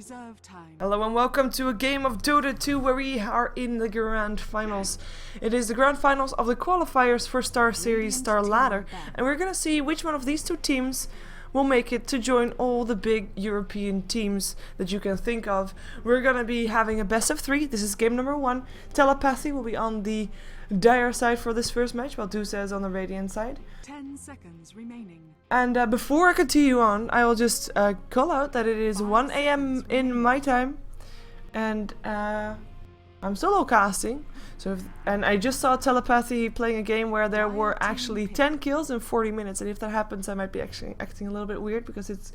Reserve time. Hello and welcome to a game of Dota 2 where we are in the grand finals. It is the grand finals of the qualifiers for Star Series StarLadder, and we're gonna see which one of these two teams will make it to join all the big European teams that you can think of. We're gonna be having a best of 3. This is game number 1. Telepathy will be on the Dire side for this first match, while Duza is on the Radiant side. 10 seconds remaining. And before I continue on, I will just call out that it is 1 AM in my time, and I'm solo casting. So, and I just saw Telepathy playing a game where there were actually 10 kills in 40 minutes, and if that happens, I might be actually acting a little bit weird because it's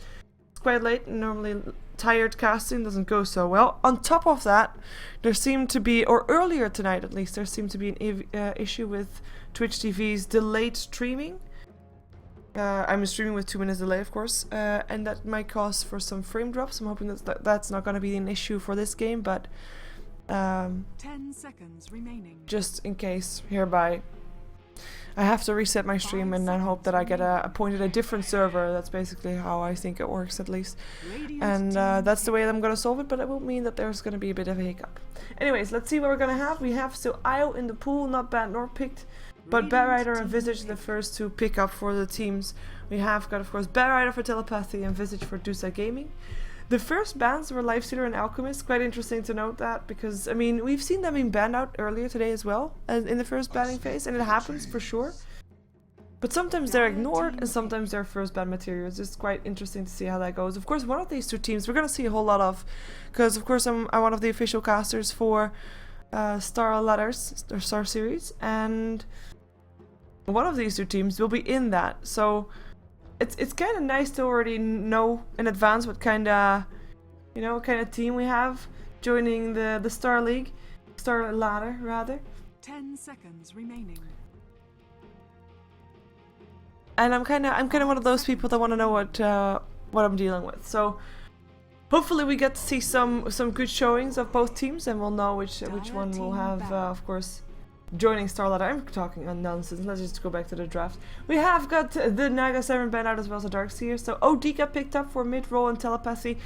quite late, and normally tired casting doesn't go so well. On top of that, there seemed to be, or earlier tonight at least, there seemed to be an issue with Twitch TV's delayed streaming. I'm streaming with 2 minutes delay, of course, and that might cause for some frame drops. I'm hoping that's not going to be an issue for this game, but 10 seconds remaining. Just in case, hereby, I have to reset my stream and then hope that I get appointed a different server. That's basically how I think it works, at least. And that's the way I'm going to solve it, but it will mean that there's going to be a bit of a hiccup. Anyways, let's see what we're going to have. We have still Io in the pool, not banned nor picked. But Batrider and Visage the first to pick up for the teams. We have got, of course, Batrider for Telepathy and Visage for Duza Gaming. The first bans were Lifestealer and Alchemist. Quite interesting to note that, because, I mean, we've seen them being banned out earlier today as well, in the first banning phase, and it happens for sure. But sometimes they're ignored, and sometimes they're first ban materials. It's quite interesting to see how that goes. Of course, one of these two teams we're going to see a whole lot of, because, of course, I'm one of the official casters for StarLadders, or Star Series, and one of these two teams will be in that, so it's kind of nice to already know in advance what kind of, you know, what kind of team we have joining the Star League, StarLadder rather. 10 seconds remaining. And I'm kind of one of those people that want to know what I'm dealing with. So hopefully we get to see some good showings of both teams, and we'll know which one will have, of course, joining StarLadder. I'm talking on nonsense. Let's just go back to the draft. We have got the Naga Siren banned out as well as the Darkseer. So OD got picked up for mid-roll and Telepathy.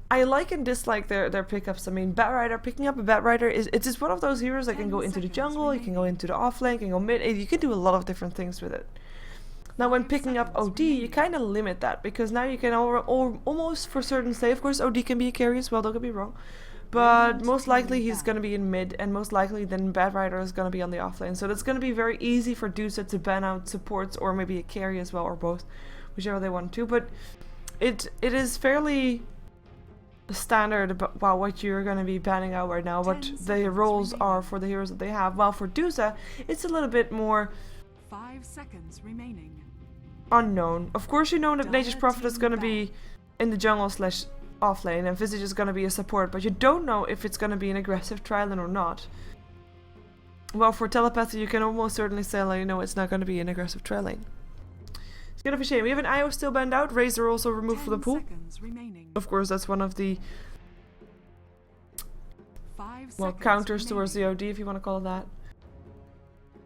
I like and dislike their pickups. I mean, Batrider, picking up a Batrider it's just one of those heroes that can go into the jungle, you can go into the offlane, can go mid, you can do a lot of different things with it. Now when picking up OD, you kind of limit that, because now you can almost for certain say, of course OD can be a carry as well, don't get me wrong. But most likely he's going to be in mid, and most likely then Batrider is going to be on the offlane. So that's going to be very easy for Duza to ban out supports, or maybe a carry as well, or both, whichever they want to. But it is fairly standard about what you're going to be banning out right now, what the roles are for the heroes that they have. While for Duza, it's a little bit more 5 seconds remaining. Unknown. Of course you know that Nature's Prophet is going to be in the jungle / offlane, and Visage is going to be a support, but you don't know if it's going to be an aggressive tri-lane or not. Well, for Telepathy you can almost certainly say, like, you know, it's not going to be an aggressive tri-lane. It's kind of a shame. We have an Io still banned out, Razor also removed from the pool. Of course, that's one of the counters towards the OD, if you want to call it that.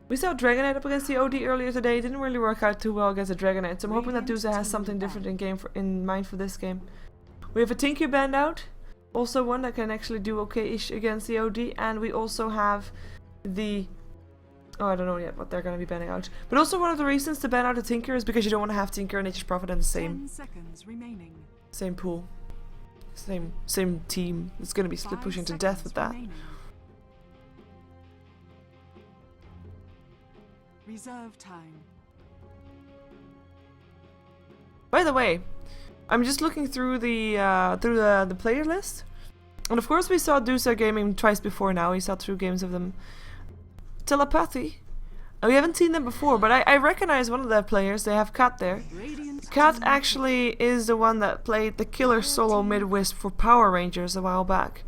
We saw Dragonite up against the OD earlier today. It didn't really work out too well against the Dragonite, so I'm hoping that Duza has something different in mind for this game. We have a Tinker banned out, also one that can actually do okay-ish against the OD, and we also have the... oh, I don't know yet what they're going to be banning out. But also one of the reasons to ban out a Tinker is because you don't want to have Tinker and Nature's Prophet in the same pool. Same team. It's going to be split pushing to death with that. Reserve time. By the way, I'm just looking through the player list, and of course we saw Duza Gaming twice before now. We saw 2 games of them. Telepathy, we haven't seen them before, but I recognize one of their players. They have Kat there. Kat actually is the one that played the killer solo mid-wisp for Power Rangers a while back.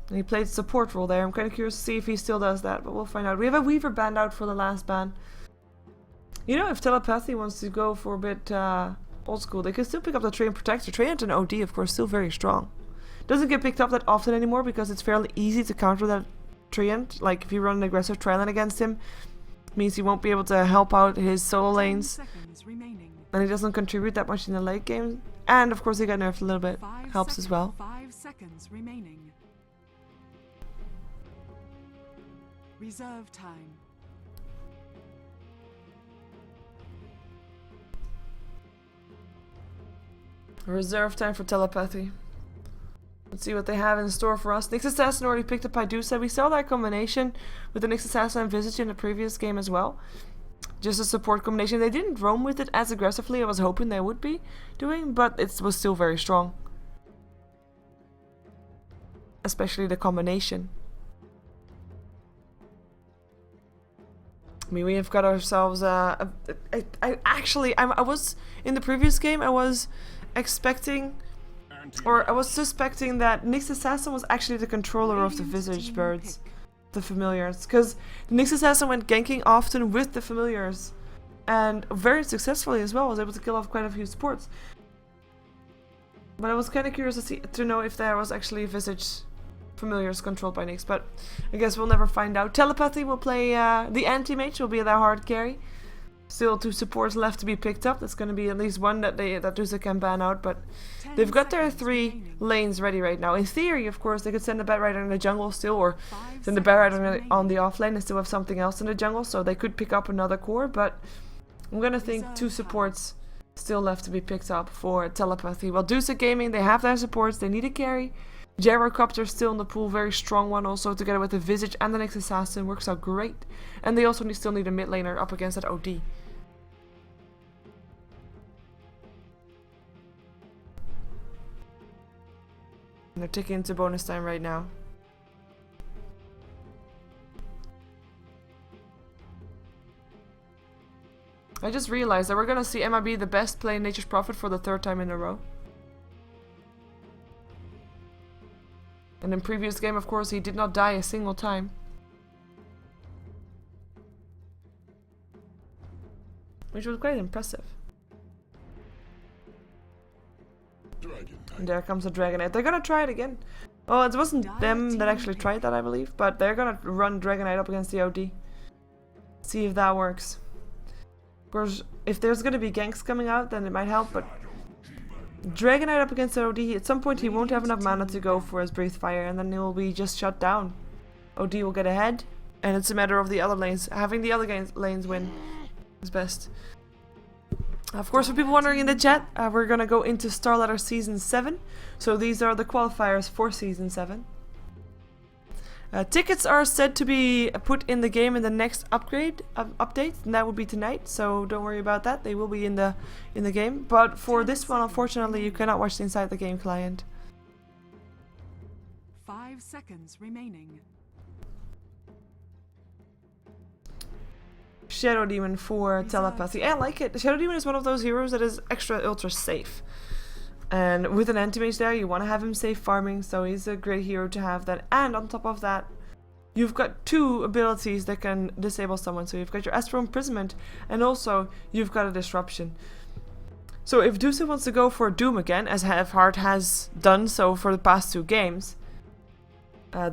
And he played support role there. I'm kind of curious to see if he still does that, but we'll find out. We have a Weaver banned out for the last ban. You know, if Telepathy wants to go for a bit old school, they can still pick up the Treant Protector. Treant and OD, of course, still very strong. Doesn't get picked up that often anymore because it's fairly easy to counter that Treant. Like, if you run an aggressive tri-lane against him, means he won't be able to help out his solo lanes, and he doesn't contribute that much in the late game. And of course he got nerfed a little bit. 5 Helps as well. 5 seconds remaining. Reserve time. Reserve time for telepathy. Let's see what they have in store for us. Nyx Assassin already picked up by Duza. We saw that combination with the Nyx Assassin and Visage in the previous game as well. Just a support combination. They didn't roam with it as aggressively I was hoping they would be doing, but it was still very strong. Especially the combination. I mean, we have got ourselves I was in the previous game I was expecting, or I was suspecting that Nyx Assassin was actually the controller of the Visage birds, the familiars, because Nyx Assassin went ganking often with the familiars, and very successfully as well. Was able to kill off quite a few supports. But I was kind of curious to know if there was actually Visage familiars controlled by Nyx, but I guess we'll never find out. Telepathy will play the anti-mage, will be their hard carry. Still 2 supports left to be picked up. That's going to be at least one that Duza can ban out, but they've got their 3 lanes ready right now. In theory, of course, they could send the Bat Rider in the jungle still, or send the Bat Rider on the off lane and still have something else in the jungle, so they could pick up another core, but I'm going to think 2 supports still left to be picked up for telepathy. While Duza Gaming, they have their supports, they need a carry. Gyrocopter still in the pool, very strong one also, together with the Visage and the Nyx Assassin, works out great. And they also still need a mid laner up against that OD. And they're ticking into bonus time right now. I just realized that we're gonna see MIB the best play in Nature's Prophet for the 3rd time in a row. And in previous game, of course, he did not die a single time. Which was quite impressive. And there comes the Dragonite. They're gonna try it again. Oh, it wasn't them that actually tried that, I believe. But they're gonna run Dragonite up against the OD. See if that works. Of course, if there's gonna be ganks coming out, then it might help, but Dragonite up against the OD, at some point he won't have enough mana to go for his Breathe Fire, and then he will be just shut down. OD will get ahead, and it's a matter of the other lanes. Having the other lanes win is best. Of course, for people wondering in the chat, we're gonna go into StarLadder Season 7. So these are the qualifiers for Season 7. Tickets are said to be put in the game in the next update, and that will be tonight. So don't worry about that; they will be in the game. But for this one, unfortunately, you cannot watch the inside the game client. 5 seconds remaining. Shadow Demon for telepathy. I like it. Shadow Demon is one of those heroes that is extra ultra safe. And with an anti-mage there, you want to have him safe farming, so he's a great hero to have that. And on top of that, you've got 2 abilities that can disable someone. So you've got your Astral Imprisonment, and also you've got a Disruption. So if Duza wants to go for Doom again, as Heart has done so for the past 2 games,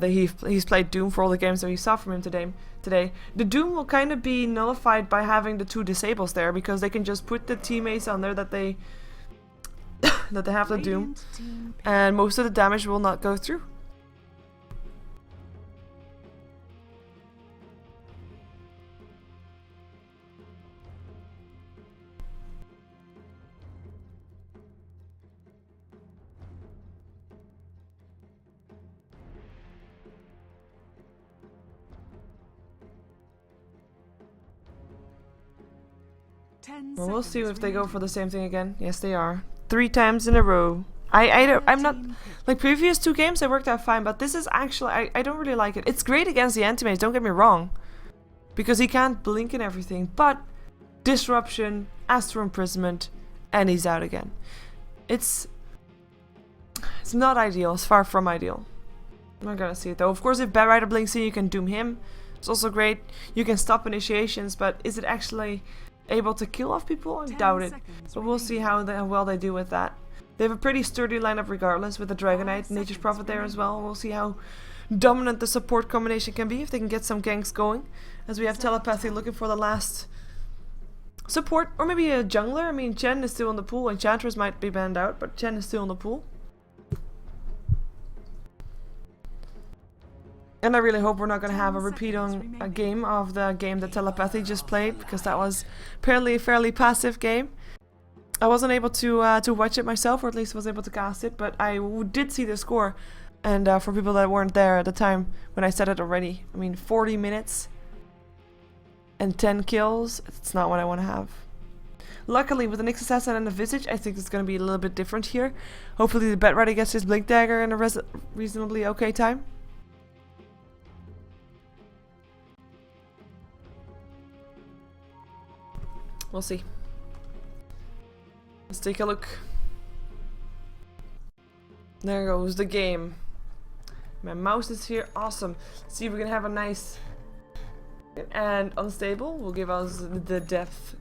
he's played Doom for all the games that we saw from him today, the Doom will kind of be nullified by having the 2 disables there, because they can just put the teammates on there that they have the Doom, and most of the damage will not go through. Well, we'll see if they go for the same thing again. Yes, they are. 3 times in a row. I'm not, like previous 2 games, I worked out fine, but this is actually, I don't really like it. It's great against the anti-mage, don't get me wrong, because he can't blink and everything, but Disruption, Astral Imprisonment, and he's out again. It's not ideal, it's far from ideal. I'm not gonna see it though. Of course, if Bat Rider blinks in, you can Doom him. It's also great. You can stop initiations, but is it actually able to kill off people? I doubt it. But we'll see how well they do with that. They have a pretty sturdy lineup regardless, with the Dragonite, Nature's Prophet there as well. We'll see how dominant the support combination can be, if they can get some ganks going. As we have Telepathy looking for the last support, or maybe a jungler. I mean, Chen is still in the pool. Enchantress might be banned out, but Chen is still in the pool. And I really hope we're not going to have a repeat on a game of the game that Telepathy just played, because that was apparently a fairly passive game. I wasn't able to watch it myself, or at least was able to cast it, but I did see the score. And for people that weren't there at the time when I said it already, I mean, 40 minutes and 10 kills, it's not what I want to have. Luckily, with the Nyx Assassin and the Visage, I think it's going to be a little bit different here. Hopefully the Bet Ready gets his Blink Dagger in a reasonably okay time. We'll see. Let's take a look. There goes the game. My mouse is here. Awesome. Let's see if we can have a nice and unstable. Will give us the depths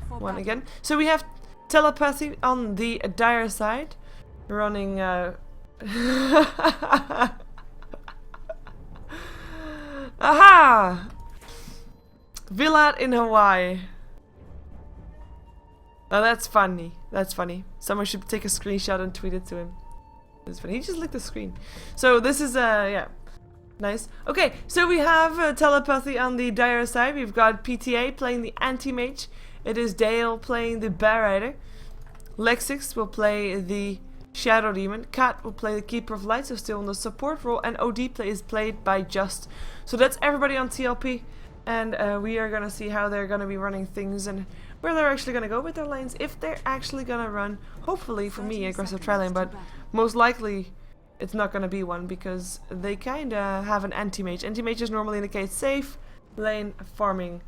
one again. So we have Telepathy on the dire side, running. Aha! Villat in Hawaii. Oh, that's funny. That's funny. Someone should take a screenshot and tweet it to him. It's funny. He just licked the screen. So this is yeah, nice. Okay, so we have Telepathy on the dire side. We've got PTA playing the anti-mage. It is Dale playing the Bear Rider. Lexix will play the Shadow Demon. Kat will play the Keeper of Light, so still in the support role. And OD is played by Just. So that's everybody on TLP. And we are gonna see how they're gonna be running things and where they're actually gonna go with their lanes. If they're actually gonna run, hopefully for me, aggressive tri-lane, but most likely it's not gonna be one because they kinda have an anti-mage. Anti-mage is normally indicate safe lane farming.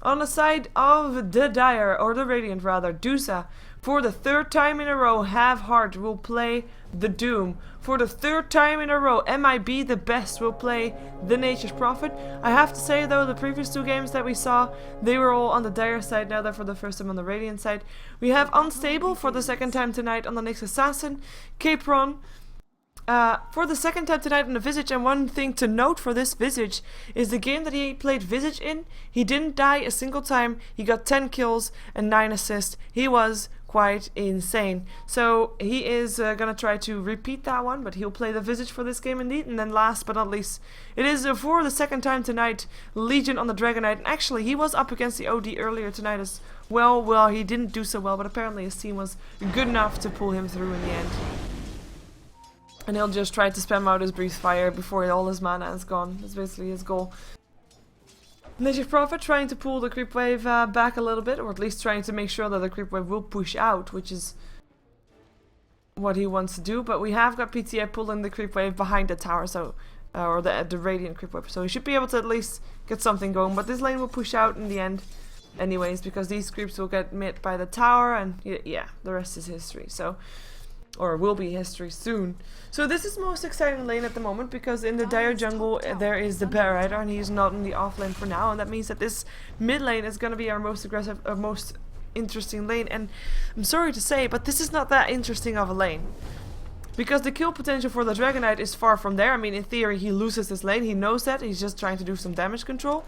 On the side of the Dire, or the Radiant rather, Duza, for the third time in a row, Have Heart will play the Doom. For the third time in a row, MIB the Best will play the Nature's Prophet. I have to say though, the previous two games that we saw, they were all on the Dire side, now they're for the first time on the Radiant side. We have Unstable for the second time tonight on the Nyx Assassin. Capron for the second time tonight on the Visage, and one thing to note for this Visage is the game that he played Visage in, he didn't die a single time, he got 10 kills and 9 assists. He was quite insane. So he is gonna try to repeat that one, but he'll play the Visage for this game indeed. And then last but not least, it is for the second time tonight, Legion on the Dragonite. And actually he was up against the OD earlier tonight as well. Well, he didn't do so well, but apparently his team was good enough to pull him through in the end. And he'll just try to spam out his Breathe Fire before all his mana is gone. That's basically his goal. Nature's Prophet trying to pull the creep wave back a little bit, or at least trying to make sure that the creep wave will push out, which is what he wants to do. But we have got PTA pulling the creep wave behind the tower, so or the Radiant creep wave, so he should be able to at least get something going. But this lane will push out in the end, anyways, because these creeps will get met by the tower, and yeah, the rest is history. So. Or will be history soon. So this is the most exciting lane at the moment, because in the Dire jungle there is the Bear Rider, and he's not in the off lane for now, and that means that this mid lane is going to be our most aggressive, most interesting lane. And I'm sorry to say, but this is not that interesting of a lane, because the kill potential for the Dragonite is far from there. I mean, in theory he loses this lane, he knows that, he's just trying to do some damage control.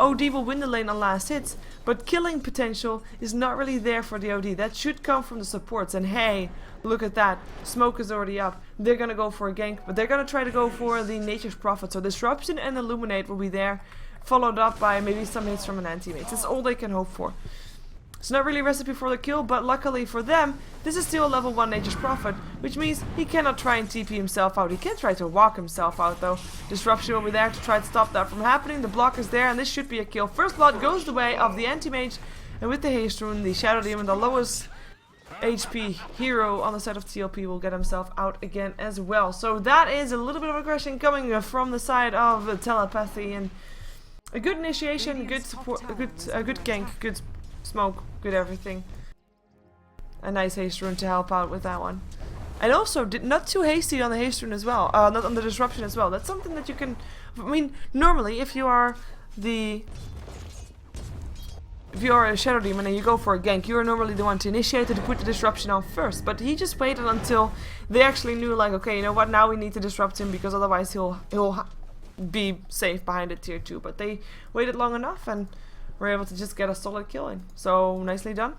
OD will win the lane on last hits, but killing potential is not really there for the OD. That should come from the supports, and hey, look at that, smoke is already up. They're gonna go for a gank, but they're gonna try to go for the Nature's Prophet. So Disruption and Illuminate will be there, followed up by maybe some hits from an anti-mage. That's all they can hope for. It's not really a recipe for the kill, but luckily for them, this is still a level 1 Nature's Prophet, which means he cannot try and TP himself out. He can try to walk himself out though. Disruption will be there to try to stop that from happening. The block is there, and this should be a kill. First blood goes the way of the anti-mage, and with the haste rune, the Shadow Demon, the lowest HP hero on the side of TLP, will get himself out again as well. So that is a little bit of aggression coming from the side of Telepathy, and a good initiation, good support, a good gank, good smoke, good everything. A nice haste rune to help out with that one. And also, not too hasty on the haste rune as well, not on the disruption as well. That's something that you can, I mean, normally if you are a Shadow Demon and you go for a gank, you are normally the one to initiate it, to put the disruption on first. But he just waited until they actually knew, like, okay, you know what, now we need to disrupt him, because otherwise he'll be safe behind the tier 2. But they waited long enough, and we're able to just get a solid kill in. So nicely done.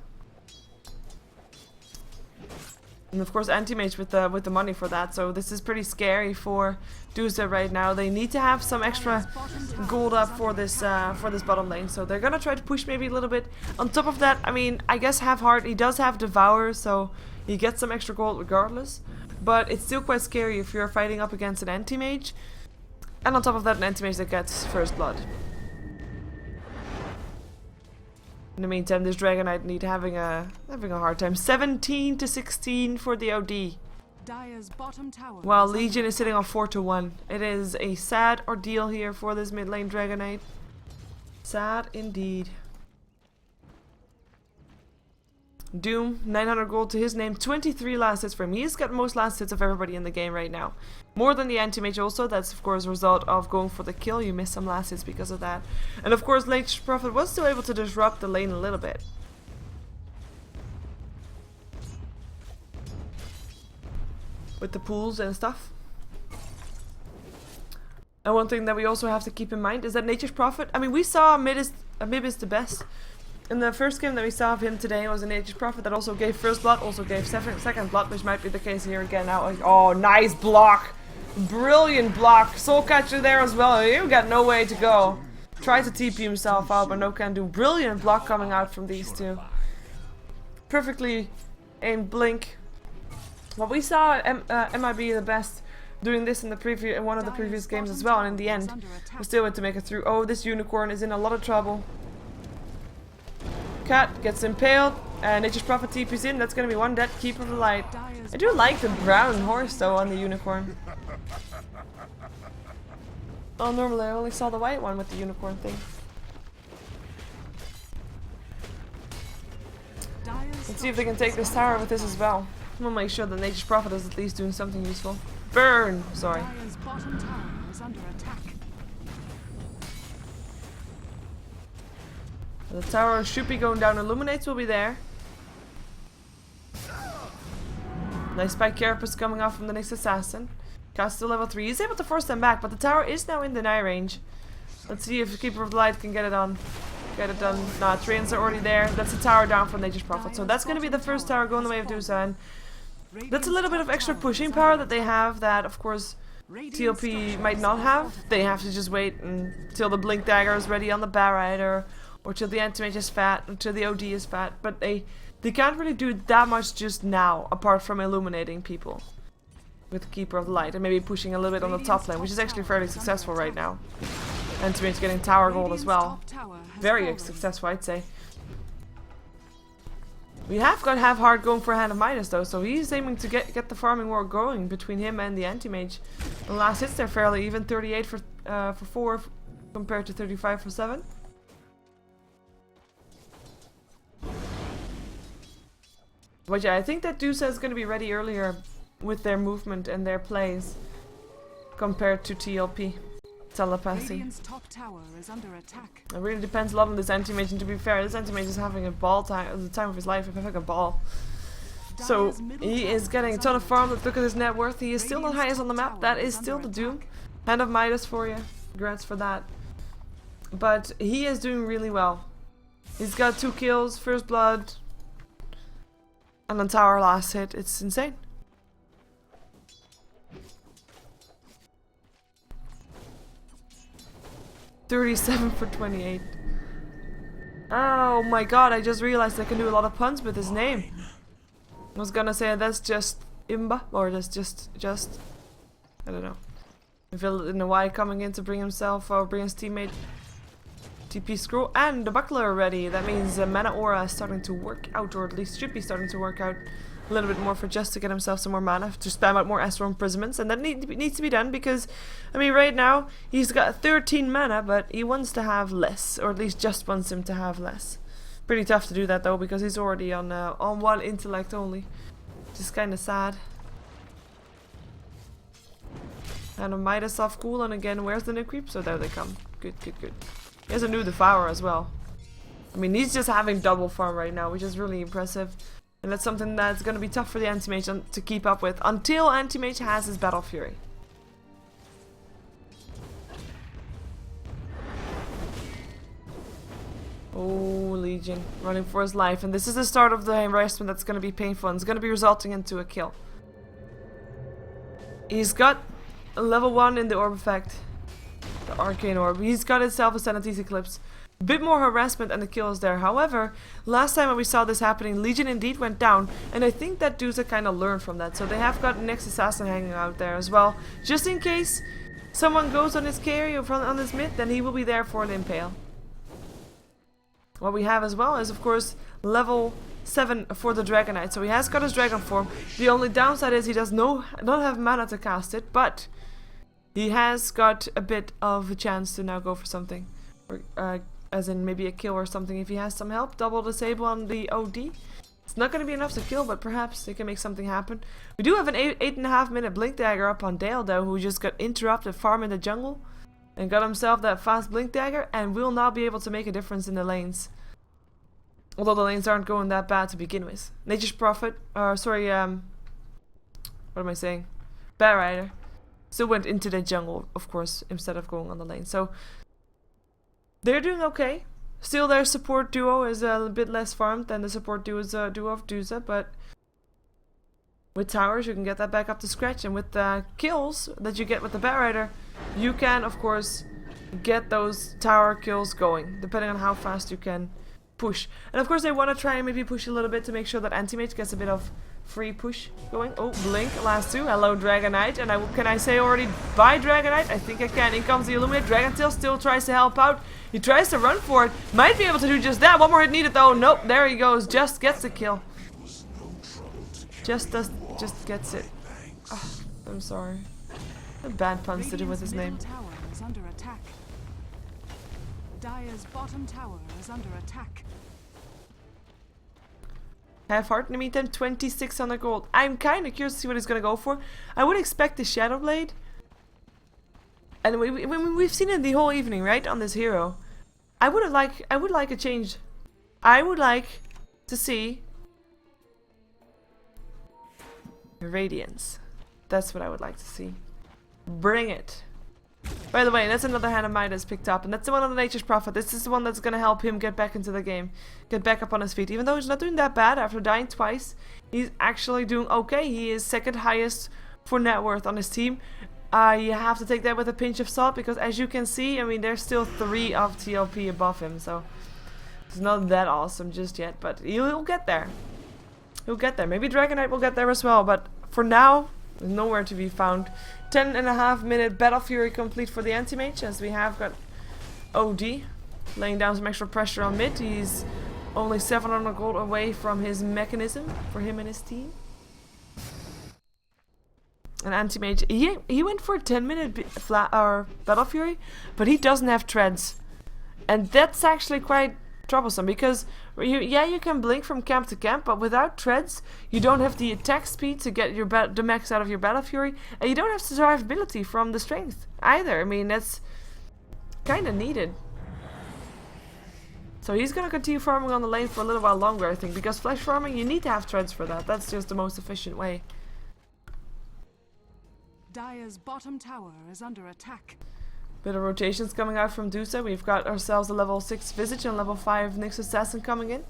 And of course anti-mage with the money for that, so this is pretty scary for Duza right now. They need to have some extra gold up for this bottom lane, so they're gonna try to push maybe a little bit. On top of that, I mean, I guess Half-Heart, he does have Devour, so he gets some extra gold regardless. But it's still quite scary if you're fighting up against an anti-mage. And on top of that, an anti-mage that gets first blood. In the meantime, this Dragon Knight need having a hard time. 17 to 16 for the OD. Dire's bottom tower While Legion is sitting on 4 to 1. It is a sad ordeal here for this mid lane Dragon Knight. Sad indeed. Doom, 900 gold to his name, 23 last hits for him. He's got most last hits of everybody in the game right now. More than the anti-mage also. That's of course a result of going for the kill. You miss some last hits because of that. And of course Nature's Prophet was still able to disrupt the lane a little bit. With the pools and stuff. And one thing that we also have to keep in mind is that Nature's Prophet, I mean, we saw Mid is the best. In the first game that we saw of him today was a Nature's Prophet that also gave first blood, also gave second blood, which might be the case here again now. Oh, nice block! Brilliant block! Soul Catcher there as well. You got no way to go. Tried to TP himself out, but no can do. Brilliant block coming out from these two. Perfectly aimed blink. Well, we saw MIB the best doing this in one of the previous games as well, and in the end, we still had to make it through. Oh, this unicorn is in a lot of trouble. Cat gets impaled, and Nature's Prophet TP's in. That's gonna be one dead. Keeper of the Light. I do like the brown horse though on the unicorn. Oh, normally I only saw the white one with the unicorn thing. Let's see if they can take this tower with this as well. We'll make sure that Nature's Prophet is at least doing something useful. Burn! Sorry. The tower should be going down. Illuminates will be there. Nice spike carapace coming off from the next assassin. Cast still level 3. He's able to force them back, but the tower is now in deny range. Let's see if Keeper of the Light can get it on. Get it done. Nah, trains are already there. That's a tower down from Nature's Prophet. So that's going to be the first tower going the way of Duza. And that's a little bit of extra pushing power that they have that, of course, TLP might not have. They have to just wait until the Blink Dagger is ready on the Barrite or till the anti-mage is fat, until the OD is fat. But they can't really do that much just now, apart from illuminating people with Keeper of the Light and maybe pushing a little bit on the top lane, which is actually fairly successful right now. Anti-mage getting tower gold as well. Very successful, I'd say. We have got Half-Heart going for Hand of Midas though, so he's aiming to get the farming war going between him and the anti-mage. The last hits there fairly even, 38 for 4 compared to 35 for 7. But yeah, I think that Duza is going to be ready earlier with their movement and their plays compared to TLP. Telepathy. Top tower is under attack. It really depends a lot on this anti-mage, and to be fair, this anti-mage is having a ball time, the time of his life, having a ball. So he is getting a ton of farm. Let's look at his net worth. He is still the highest on the map. That is still the Doom. Hand of Midas for you. Congrats for that. But he is doing really well. He's got 2 kills, first blood, and on tower last hit. It's insane. $37 for 28. Oh my god, I just realized I can do a lot of puns with his name. I was gonna say that's just Imba, or that's just I don't know. I feel in a Y coming in to bring himself or bring his teammate TP Scroll and the Buckler ready. That means Mana Aura is starting to work out, or at least should be starting to work out a little bit more for just to get himself some more mana, to spam out more Astral Imprisonments, and that needs to be done because, I mean, right now he's got 13 mana, but he wants to have less, or at least just wants him to have less. Pretty tough to do that though, because he's already on 1 intellect only, which is kind of sad. And a Midas off cool, and again, where's the new creep? So there they come. Good, good, good. He has a new Devourer as well. I mean, he's just having double farm right now, which is really impressive. And that's something that's going to be tough for the anti-mage to keep up with until anti-mage has his Battle Fury. Oh, Legion running for his life, and this is the start of the harassment that's going to be painful and it's going to be resulting into a kill. He's got a level 1 in the orb effect, the arcane orb. He's got himself a Sanity's Eclipse. A bit more harassment and the kill is there. However, last time when we saw this happening, Legion indeed went down, and I think that Duza kind of learned from that. So they have got an next assassin hanging out there as well, just in case someone goes on his carry or on his mid, then he will be there for an impale. What we have as well is, of course, level 7 for the Dragon Knight. So he has got his dragon form. The only downside is he does not have mana to cast it, but he has got a bit of a chance to now go for something. Or, as in maybe a kill or something if he has some help. Double disable on the OD. It's not going to be enough to kill, but perhaps they can make something happen. We do have an 8.5 minute Blink Dagger up on Dale though, who just got interrupted farm in the jungle. And got himself that fast Blink Dagger and will now be able to make a difference in the lanes. Although the lanes aren't going that bad to begin with. Nature's Prophet, what am I saying? Bear Rider still went into the jungle, of course, instead of going on the lane. So they're doing okay. Still their support duo is a bit less farmed than the support duo of Duza, but with towers you can get that back up to scratch, and with the kills that you get with the Bear Rider, you can of course get those tower kills going, depending on how fast you can push. And of course they want to try and maybe push a little bit to make sure that Anti-Mage gets a bit of free push going. Oh, Blink, last two. Hello, Dragon Knight. And can I say already bye, Dragon Knight? I think I can. In comes the Illuminate. Dragon Tail still tries to help out. He tries to run for it. Might be able to do just that. One more hit needed though. Nope, there he goes. Just gets the kill. Just gets it. Oh, I'm sorry. A bad puns to do with his name. Tower is under attack. Dire's bottom tower is under attack. Half heart in the meantime, 2600 gold. I'm kind of curious to see what he's going to go for. I would expect the Shadow Blade. And we've seen it the whole evening, right? On this hero. I would like a change. I would like to see Radiance. That's what I would like to see. Bring it. By the way, that's another hand of mine that's picked up, and that's the one on the Nature's Prophet. This is the one that's going to help him get back into the game, get back up on his feet. Even though he's not doing that bad after dying twice, he's actually doing okay. He is second highest for net worth on his team. You have to take that with a pinch of salt, because as you can see, I mean, there's still 3 of TLP above him, so it's not that awesome just yet, but he'll get there. He'll get there. Maybe Dragon Knight will get there as well, but for now, nowhere to be found. 10.5 minute Battle Fury complete for the Anti-Mage, as we have got OD laying down some extra pressure on mid. He's only 700 gold away from his mechanism for him and his team. And Anti-Mage, he went for a 10 minute Battle Fury, but he doesn't have treads. And that's actually quite troublesome, because you can blink from camp to camp, but without treads you don't have the attack speed to get the max out of your Battle Fury, and you don't have survivability from the strength either. I mean, that's kind of needed. So he's gonna continue farming on the lane for a little while longer, I think, because flash farming, you need to have treads for that. That's just the most efficient way. Dire's bottom tower is under attack. Bit of rotations coming out from Duza. We've got ourselves a level 6 Visage and level 5 Nyx Assassin coming in.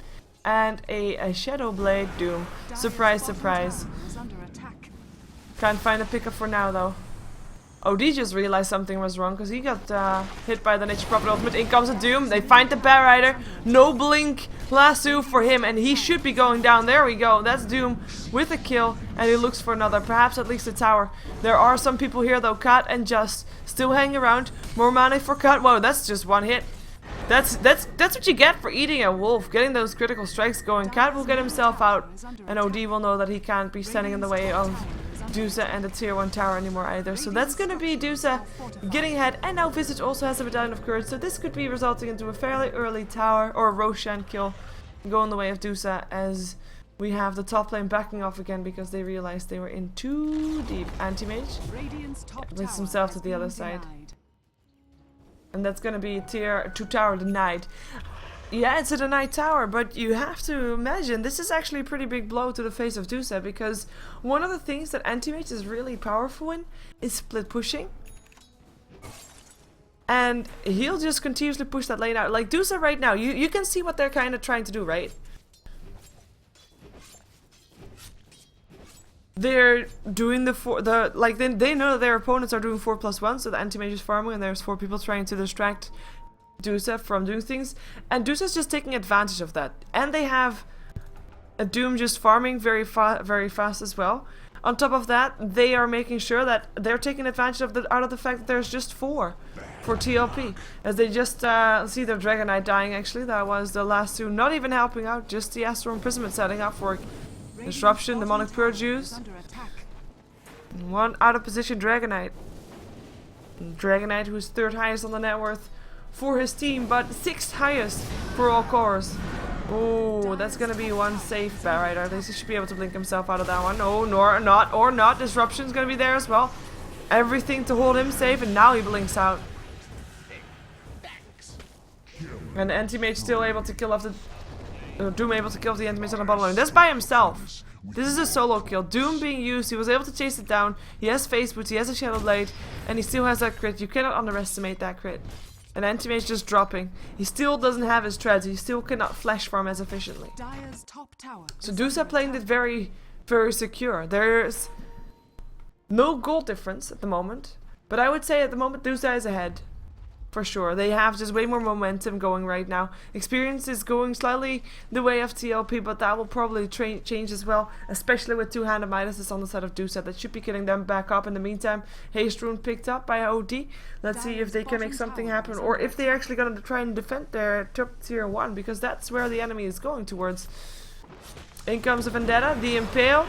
And a Shadow Blade Doom. Surprise, surprise. Can't find a pickup for now though. OD just realized something was wrong, because he got hit by the Nature's Prophet ultimate. In comes a Doom. They find the Bear Rider. No blink. Lasso for him, and he should be going down. There we go. That's Doom with a kill, and he looks for another. Perhaps at least a tower. There are some people here though. Cat and Just still hanging around. More mana for Cat. Whoa, that's just one hit. That's what you get for eating a wolf. Getting those critical strikes going. Cat will get himself out, and OD will know that he can't be standing in the way of Duza and the tier 1 tower anymore either. So that's gonna be Duza getting ahead, and now Visage also has a Medallion of Courage, so this could be resulting into a fairly early tower or Roshan kill going the way of Duza, as we have the top lane backing off again because they realized they were in too deep. Anti-Mage brings himself to the other side, and that's gonna be tier 2 tower denied. Yeah, it's a denied tower, but you have to imagine this is actually a pretty big blow to the face of Duza, because one of the things that Anti-Mage is really powerful in is split pushing. And he'll just continuously push that lane out. Like Duza right now, you can see what they're kind of trying to do, right? They're doing they know that their opponents are doing 4+1, so the anti-mage is farming and there's 4 people trying to distract Duza from doing things. And Duza's just taking advantage of that. And they have a Doom just farming very fast as well. On top of that, they are making sure that they're taking advantage of out of the fact that there's just 4 for TLP. As they just see their Dragon Knight dying actually. That was the last 2 not even helping out, just the Astral Imprisonment setting up for disruption, Demonic Purge use. 1 out of position Dragon Knight. Dragon Knight who's 3rd highest on the net worth for his team, but 6th highest for all cores. Oh, that's gonna be 1 safe Batrider. At least he should be able to blink himself out of that one. Oh, nor not, or not. Disruption's gonna be there as well. Everything to hold him safe, and now he blinks out. And the anti-mage still able to kill off the Doom able to kill the anti-mage on the bottom lane. That's by himself. This is a solo kill. Doom being used, he was able to chase it down. He has face boots, he has a Shadow Blade, and he still has that crit. You cannot underestimate that crit. An anti-mage just dropping. He still doesn't have his treads, he still cannot flash farm as efficiently. So Duza playing it very, very secure. There's no gold difference at the moment, but I would say at the moment Duza is ahead. For sure. They have just way more momentum going right now. Experience is going slightly the way of TLP, but that will probably change as well, especially with 2-handed Midases on the side of Duza. That should be getting them back up. In the meantime, Haste Rune picked up by OD. Let's see if they can make something happen, or if they're actually going to try and defend their top tier 1, because that's where the enemy is going towards. In comes a Vendetta, the Impale,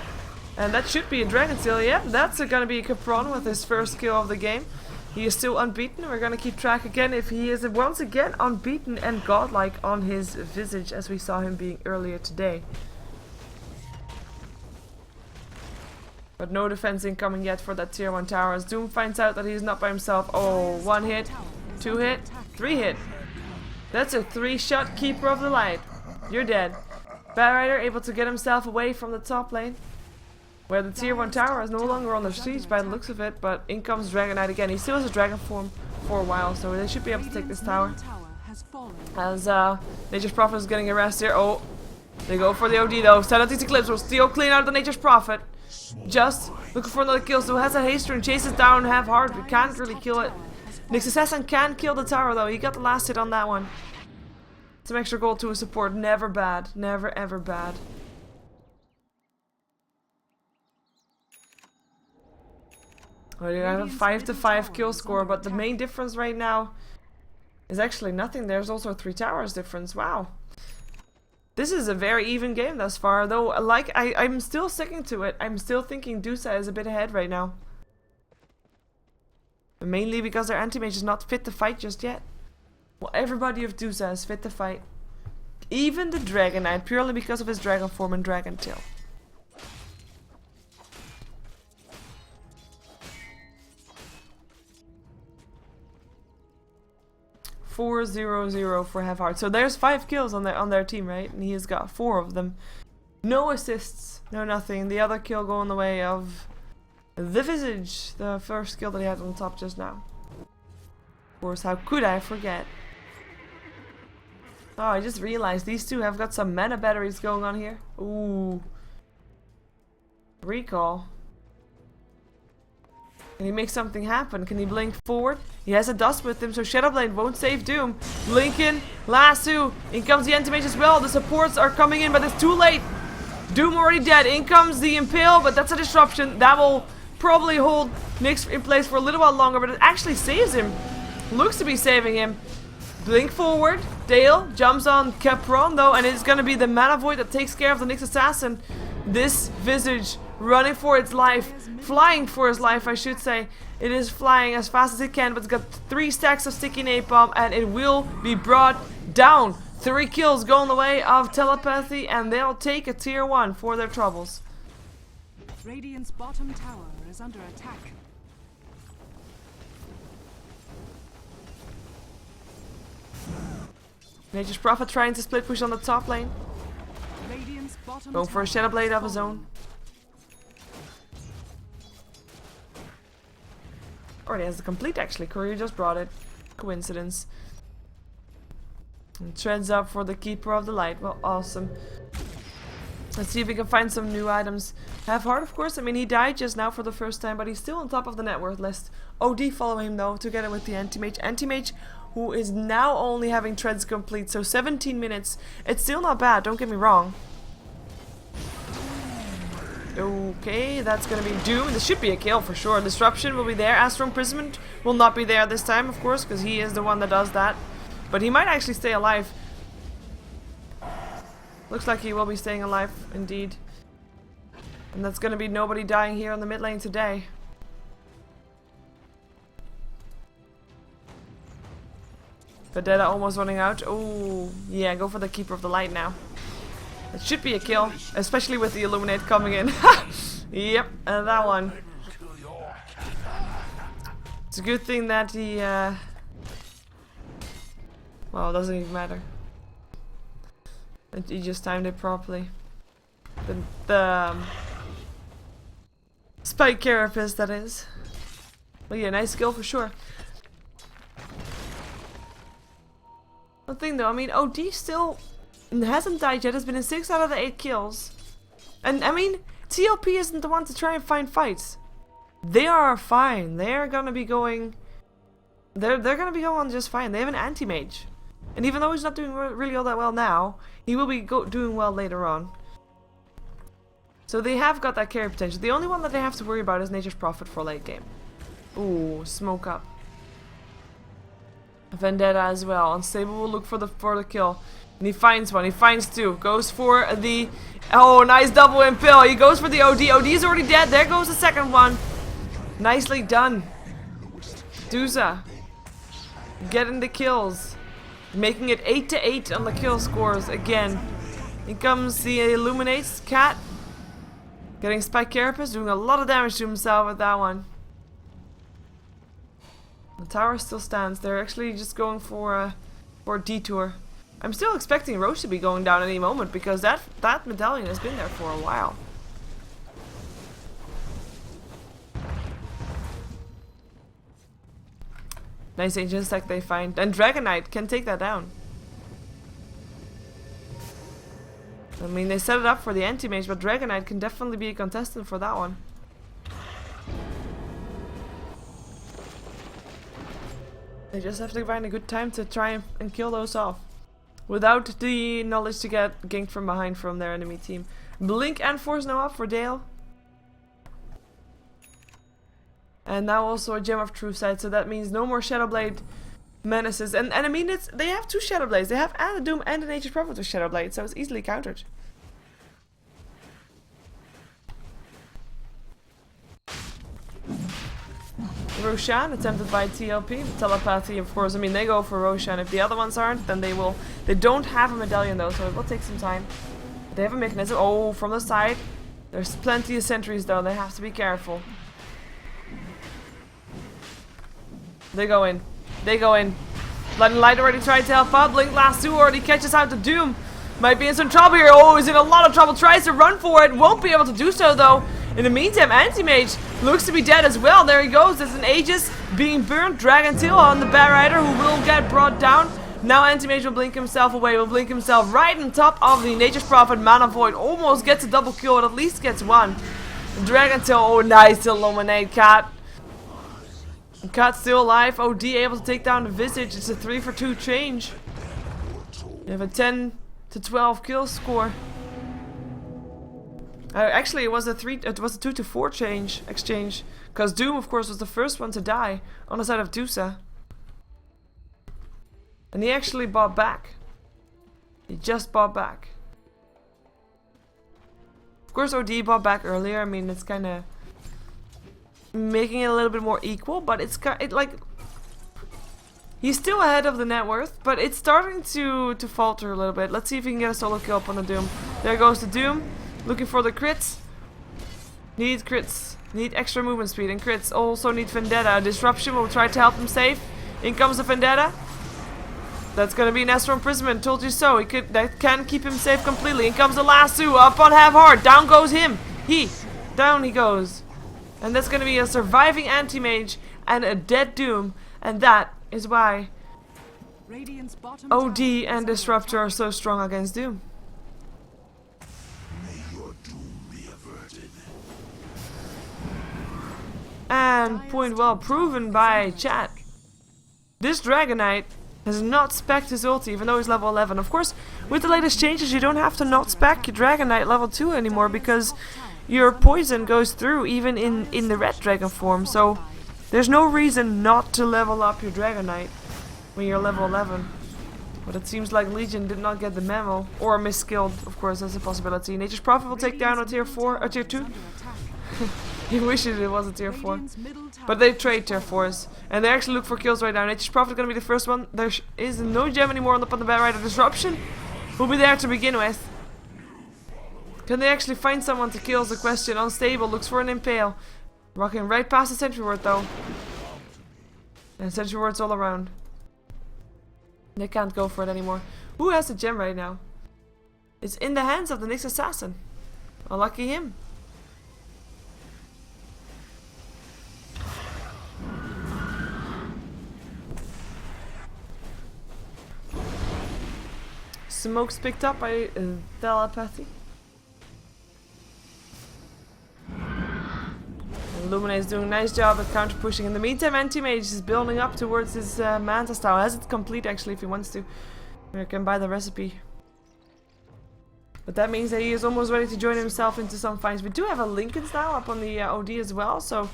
and that should be a Dragon Steel. Yeah, that's going to be a Capron with his first kill of the game. He is still unbeaten. We're gonna keep track again if he is once again unbeaten and godlike on his visage, as we saw him being earlier today. But no defense incoming yet for that tier 1 tower, as Doom finds out that he's not by himself. Oh, 1 hit, 2 hit, 3 hit. That's a 3-shot Keeper of the Light. You're dead. Batrider able to get himself away from the top lane, where the tier 1 tower is no longer on the siege by the looks of it, but in comes Dragon Knight again. He still has a dragon form for a while, so they should be able to take this tower. As Nature's Prophet is getting harassed here. Oh, they go for the OD though. Set out these Eclipse will steal clean out of the Nature's Prophet. Just looking for another kill, so has a haste rune, chases down half hard. We can't really kill it. Nyx Assassin can kill the tower though. He got the last hit on that one. Some extra gold to his support. Never bad. Never ever bad. Well, you have a 5-5 kill score, but the main difference right now is actually nothing. There's also 3 towers difference. Wow. This is a very even game thus far, though, like, I'm still sticking to it. I'm still thinking Duza is a bit ahead right now. Mainly because their anti-mage is not fit to fight just yet. Well, everybody of Duza is fit to fight. Even the Dragon Knight, purely because of his dragon form and dragon tail. 4-0-0 for half-heart. So there's 5 kills on their team, right? And he has got 4 of them. No assists, no nothing. The other kill going the way of the Visage, the first kill that he had on top just now. Of course, how could I forget? Oh, I just realized these two have got some mana batteries going on here. Ooh. Recall. Can he make something happen? Can he blink forward? He has a dust with him, so Shadow Blade won't save Doom. Blinking, lasso. In comes the Anti-Mage as well. The supports are coming in, but it's too late. Doom already dead. In comes the Impale, but that's a disruption. That will probably hold Nyx in place for a little while longer, but it actually saves him. Looks to be saving him. Blink forward. Dale jumps on Capron though, and it's gonna be the Mana Void that takes care of the Nyx Assassin. This Visage running for its life. Flying for his life, I should say. It is flying as fast as it can, but it's got 3 stacks of sticky napalm, and it will be brought down. 3 kills going the way of Telepathy, and they'll take a tier 1 for their troubles. Radiant's bottom tower is under attack. Nature's Prophet trying to split push on the top lane. Going for a Shadow Blade of his own. Already has the complete actually. Courier just brought it. coincidence. And treads up for the Keeper of the Light. Well, awesome. Let's see if we can find some new items. Have Heart, of course. I mean, he died just now for the first time, but he's still on top of the net worth list. OD following him, though, together with the Anti-Mage. Anti-Mage, who is now only having treads complete, so 17 minutes. It's still not bad, don't get me wrong. Okay, that's gonna be Doom. This should be a kill for sure. Disruption will be there. Astral Imprisonment will not be there this time, of course, because he is the one that does that. But he might actually stay alive. Looks like he will be staying alive, indeed. And that's gonna be nobody dying here on the mid lane today. Vendetta almost running out. Oh, yeah, go for the Keeper of the Light now. It should be a kill, especially with the Illuminate coming in. Yep, and that one. It's a good thing that he, well, it doesn't even matter. He just timed it properly. The Spike Carapace, that is. Well, yeah, nice skill for sure. One thing though, I mean, OD still hasn't died yet. Has been in 6 out of the 8 kills. And I mean, TLP isn't the one to try and find fights. They are fine. They're gonna be going. They're gonna be going just fine. They have an anti-mage, and even though he's not doing really all that well now, he will be doing well later on. So they have got that carry potential. The only one that they have to worry about is Nature's Prophet for late game. Ooh, smoke up. Vendetta as well. Unstable will look for the kill. And he finds one. He finds two. Goes for the... Oh, nice double impale. He goes for the OD. OD is already dead. There goes the second one. Nicely done. Duza. Getting the kills. Making it 8-8 on the kill scores again. Here comes the Illuminates. Cat. Getting Spike Carapace. Doing a lot of damage to himself with that one. The tower still stands. They're actually just going for a detour. I'm still expecting Roche to be going down any moment because that medallion has been there for a while. Nice ancient stack they find. And Dragonite can take that down. I mean, they set it up for the anti-mage, but Dragonite can definitely be a contestant for that one. They just have to find a good time to try and kill those off. Without the knowledge to get ganked from behind from their enemy team. Blink and Force now up for Dale. And now also a Gem of True Sight, so that means no more Shadowblade menaces. And I mean, they have 2 Shadowblades. They have and a Doom and a Nature's Prophet with Shadowblade, so it's easily countered. Roshan attempted by TLP. Telepathy, of course. I mean, they go for Roshan. If the other ones aren't, then they will. They don't have a medallion though, so it will take some time. They have a mechanism. Oh, from the side. There's plenty of sentries though. They have to be careful. They go in. They go in. Blood and Light already tried to help out. Blink last 2 already catches out the Doom. Might be in some trouble here. Oh, he's in a lot of trouble. Tries to run for it. Won't be able to do so though. In the meantime, Anti-Mage looks to be dead as well. There he goes. There's an Aegis being burned. Dragon Tail on the Bat Rider who will get brought down. Now Anti-Mage will blink himself away. Will blink himself right on top of the Nature's Prophet. Mana Void almost gets a double kill. It at least gets one. Dragon Tail. Oh, nice. Illuminate Cat. Cat still alive. OD able to take down the Visage. It's a 3-for-2 change. You have a 10-12 kill score. Actually, it was a 2-to-4 exchange, because Doom, of course, was the first one to die on the side of Duza, and he actually bought back. He just bought back. Of course, OD bought back earlier. I mean, it's kind of making it a little bit more equal, but it's like he's still ahead of the net worth, but it's starting to falter a little bit. Let's see if we can get a solo kill up on the Doom. There goes the Doom. Looking for the crits. Need crits. Need extra movement speed and crits. Also need Vendetta. Disruption will try to help him save. In comes the Vendetta. That's gonna be an Astral Imprisonment. Told you so. That can keep him safe completely. In comes the last 2. Up on half heart. Down goes him. Down he goes. And that's gonna be a surviving Anti-Mage and a dead Doom. And that is why Radiant's bottom OD tower is and under Disruptor are attack. so strong against Doom. May your doom be averted. And point well proven by chat. This Dragon Knight has not spec'd his ulti, even though he's level 11. Of course, with the latest changes, you don't have to not spec your Dragon Knight level 2 anymore, because your poison goes through even in the red dragon form. So there's no reason not to level up your Dragon Knight when you're level 11. But it seems like Legion did not get the memo, or misskilled. Of course, that's a possibility. Nature's Prophet will take down a tier 4, or tier 2. You wish it was a tier 4. But they trade tier 4s. And they actually look for kills right now. Nature's Prophet is going to be the first one. There is no gem anymore on the bad right. Disruption will be there to begin with. Can they actually find someone to kill is the question. Unstable, looks for an impale. Rocking right past the sentry ward though. And sentry wards all around. They can't go for it anymore. Who has the gem right now? It's in the hands of the next assassin. Unlucky him. Smoke's picked up by Telepathy. Illuminate is doing a nice job at counter pushing. In the meantime, Anti-Mage is building up towards his Manta style. Has it complete actually if he wants to. You can buy the recipe. But that means that he is almost ready to join himself into some fights. We do have a Lincoln's now up on the OD as well, so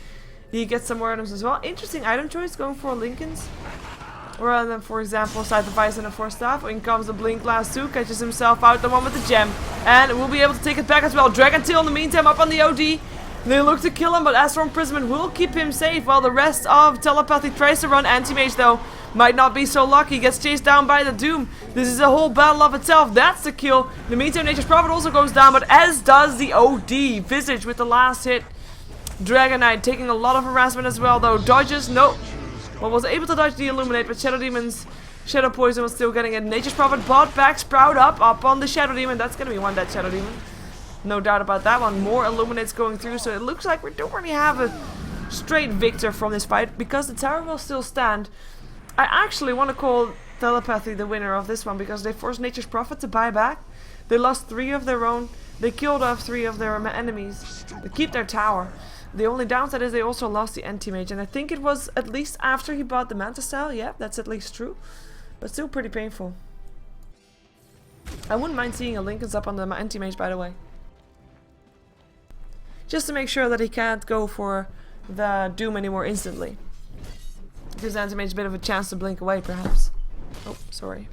he gets some more items as well. Interesting item choice going for Lincoln's. Rather than, for example, side device and a 4-staff. In comes the Blink Last 2, catches himself out, the one with the gem. And we'll be able to take it back as well. Dragon Tail in the meantime up on the OD. They look to kill him, but Astral Imprisonment will keep him safe while the rest of Telepathy tries to run. Anti-Mage, though, might not be so lucky. Gets chased down by the Doom. This is a whole battle of itself. That's the kill. In the meantime, Nature's Prophet also goes down, but as does the OD. Visage with the last hit. Dragon Knight taking a lot of harassment as well, though. Dodges, nope. Well, was able to dodge the Illuminate, but Shadow Demon's Shadow Poison was still getting it. Nature's Prophet bought back, Sprout up on the Shadow Demon. That's gonna be one dead Shadow Demon. No doubt about that one. More Illuminates going through, so it looks like we don't really have a straight victor from this fight, because the tower will still stand. I actually want to call Telepathy the winner of this one, because they forced Nature's Prophet to buy back. They lost 3 of their own. They killed off 3 of their enemies. They keep their tower. The only downside is they also lost the Anti-Mage, and I think it was at least after he bought the Manta style. Yeah, that's at least true. But still pretty painful. I wouldn't mind seeing a Lincoln's up on the Anti-Mage, by the way. Just to make sure that he can't go for the Doom anymore instantly. Gives Anti-Mage a bit of a chance to blink away, perhaps. Oh, sorry.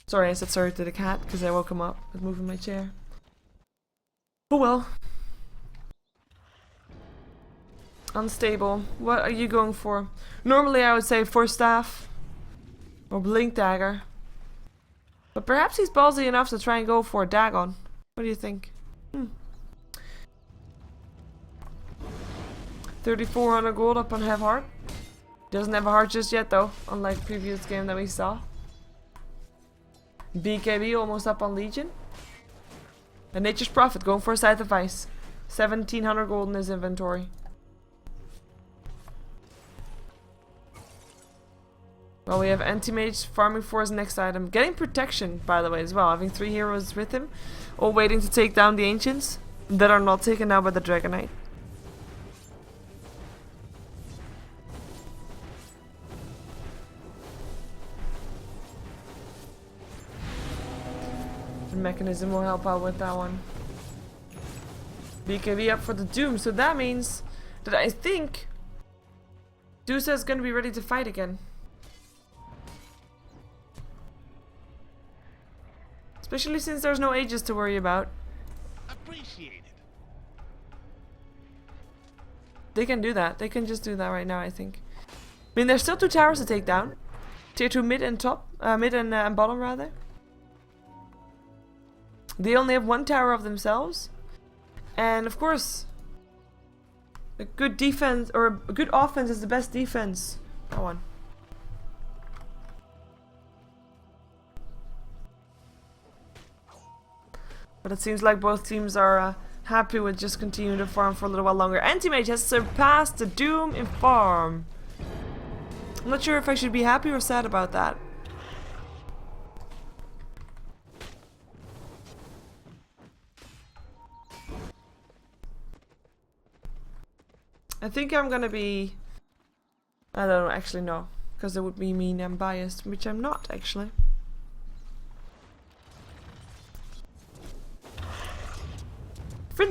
Sorry, I said sorry to the cat, because I woke him up with moving my chair. Oh well. Unstable. What are you going for? Normally I would say 4-staff or Blink Dagger. But perhaps he's ballsy enough to try and go for a Dagon. What do you think? 3,400 gold up on Have Heart. Doesn't have a heart just yet though, unlike previous game that we saw. BKB almost up on Legion. And Nature's Prophet going for a Scythe of Ice. 1,700 gold in his inventory. Well, we have Anti-Mage farming for his next item. Getting protection, by the way, as well. Having 3 heroes with him. All waiting to take down the Ancients. That are not taken now by the Dragon Knight. The mechanism will help out with that one. BKB up for the Doom. So that means that I think Duza is going to be ready to fight again. Especially since there's no ages to worry about. Appreciate it. They can do that. They can just do that right now, I think. I mean, there's still 2 towers to take down. Tier 2 mid and top. Mid and bottom, rather. They only have 1 tower of themselves. And, of course, a good defense, or a good offense is the best defense. That one. But it seems like both teams are happy with just continuing to farm for a little while longer. Anti-Mage has surpassed the Doom in farm. I'm not sure if I should be happy or sad about that. I think I'm gonna be... I don't know, actually no. Because it would be mean I'm biased, which I'm not actually.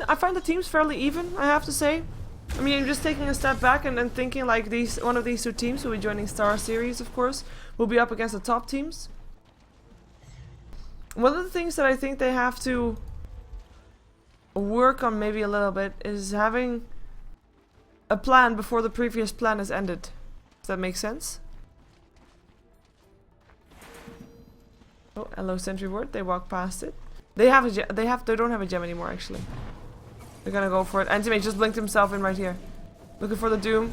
I find the teams fairly even, I have to say. I mean, I'm just taking a step back and then thinking like one of these two teams will be joining Star Series, of course, will be up against the top teams. One of the things that I think they have to work on maybe a little bit is having a plan before the previous plan is ended. Does that make sense? Oh, hello sentry ward. They walk past it. They have a they don't have a gem anymore actually. They're gonna go for it. Antimate just blinked himself in right here. Looking for the Doom.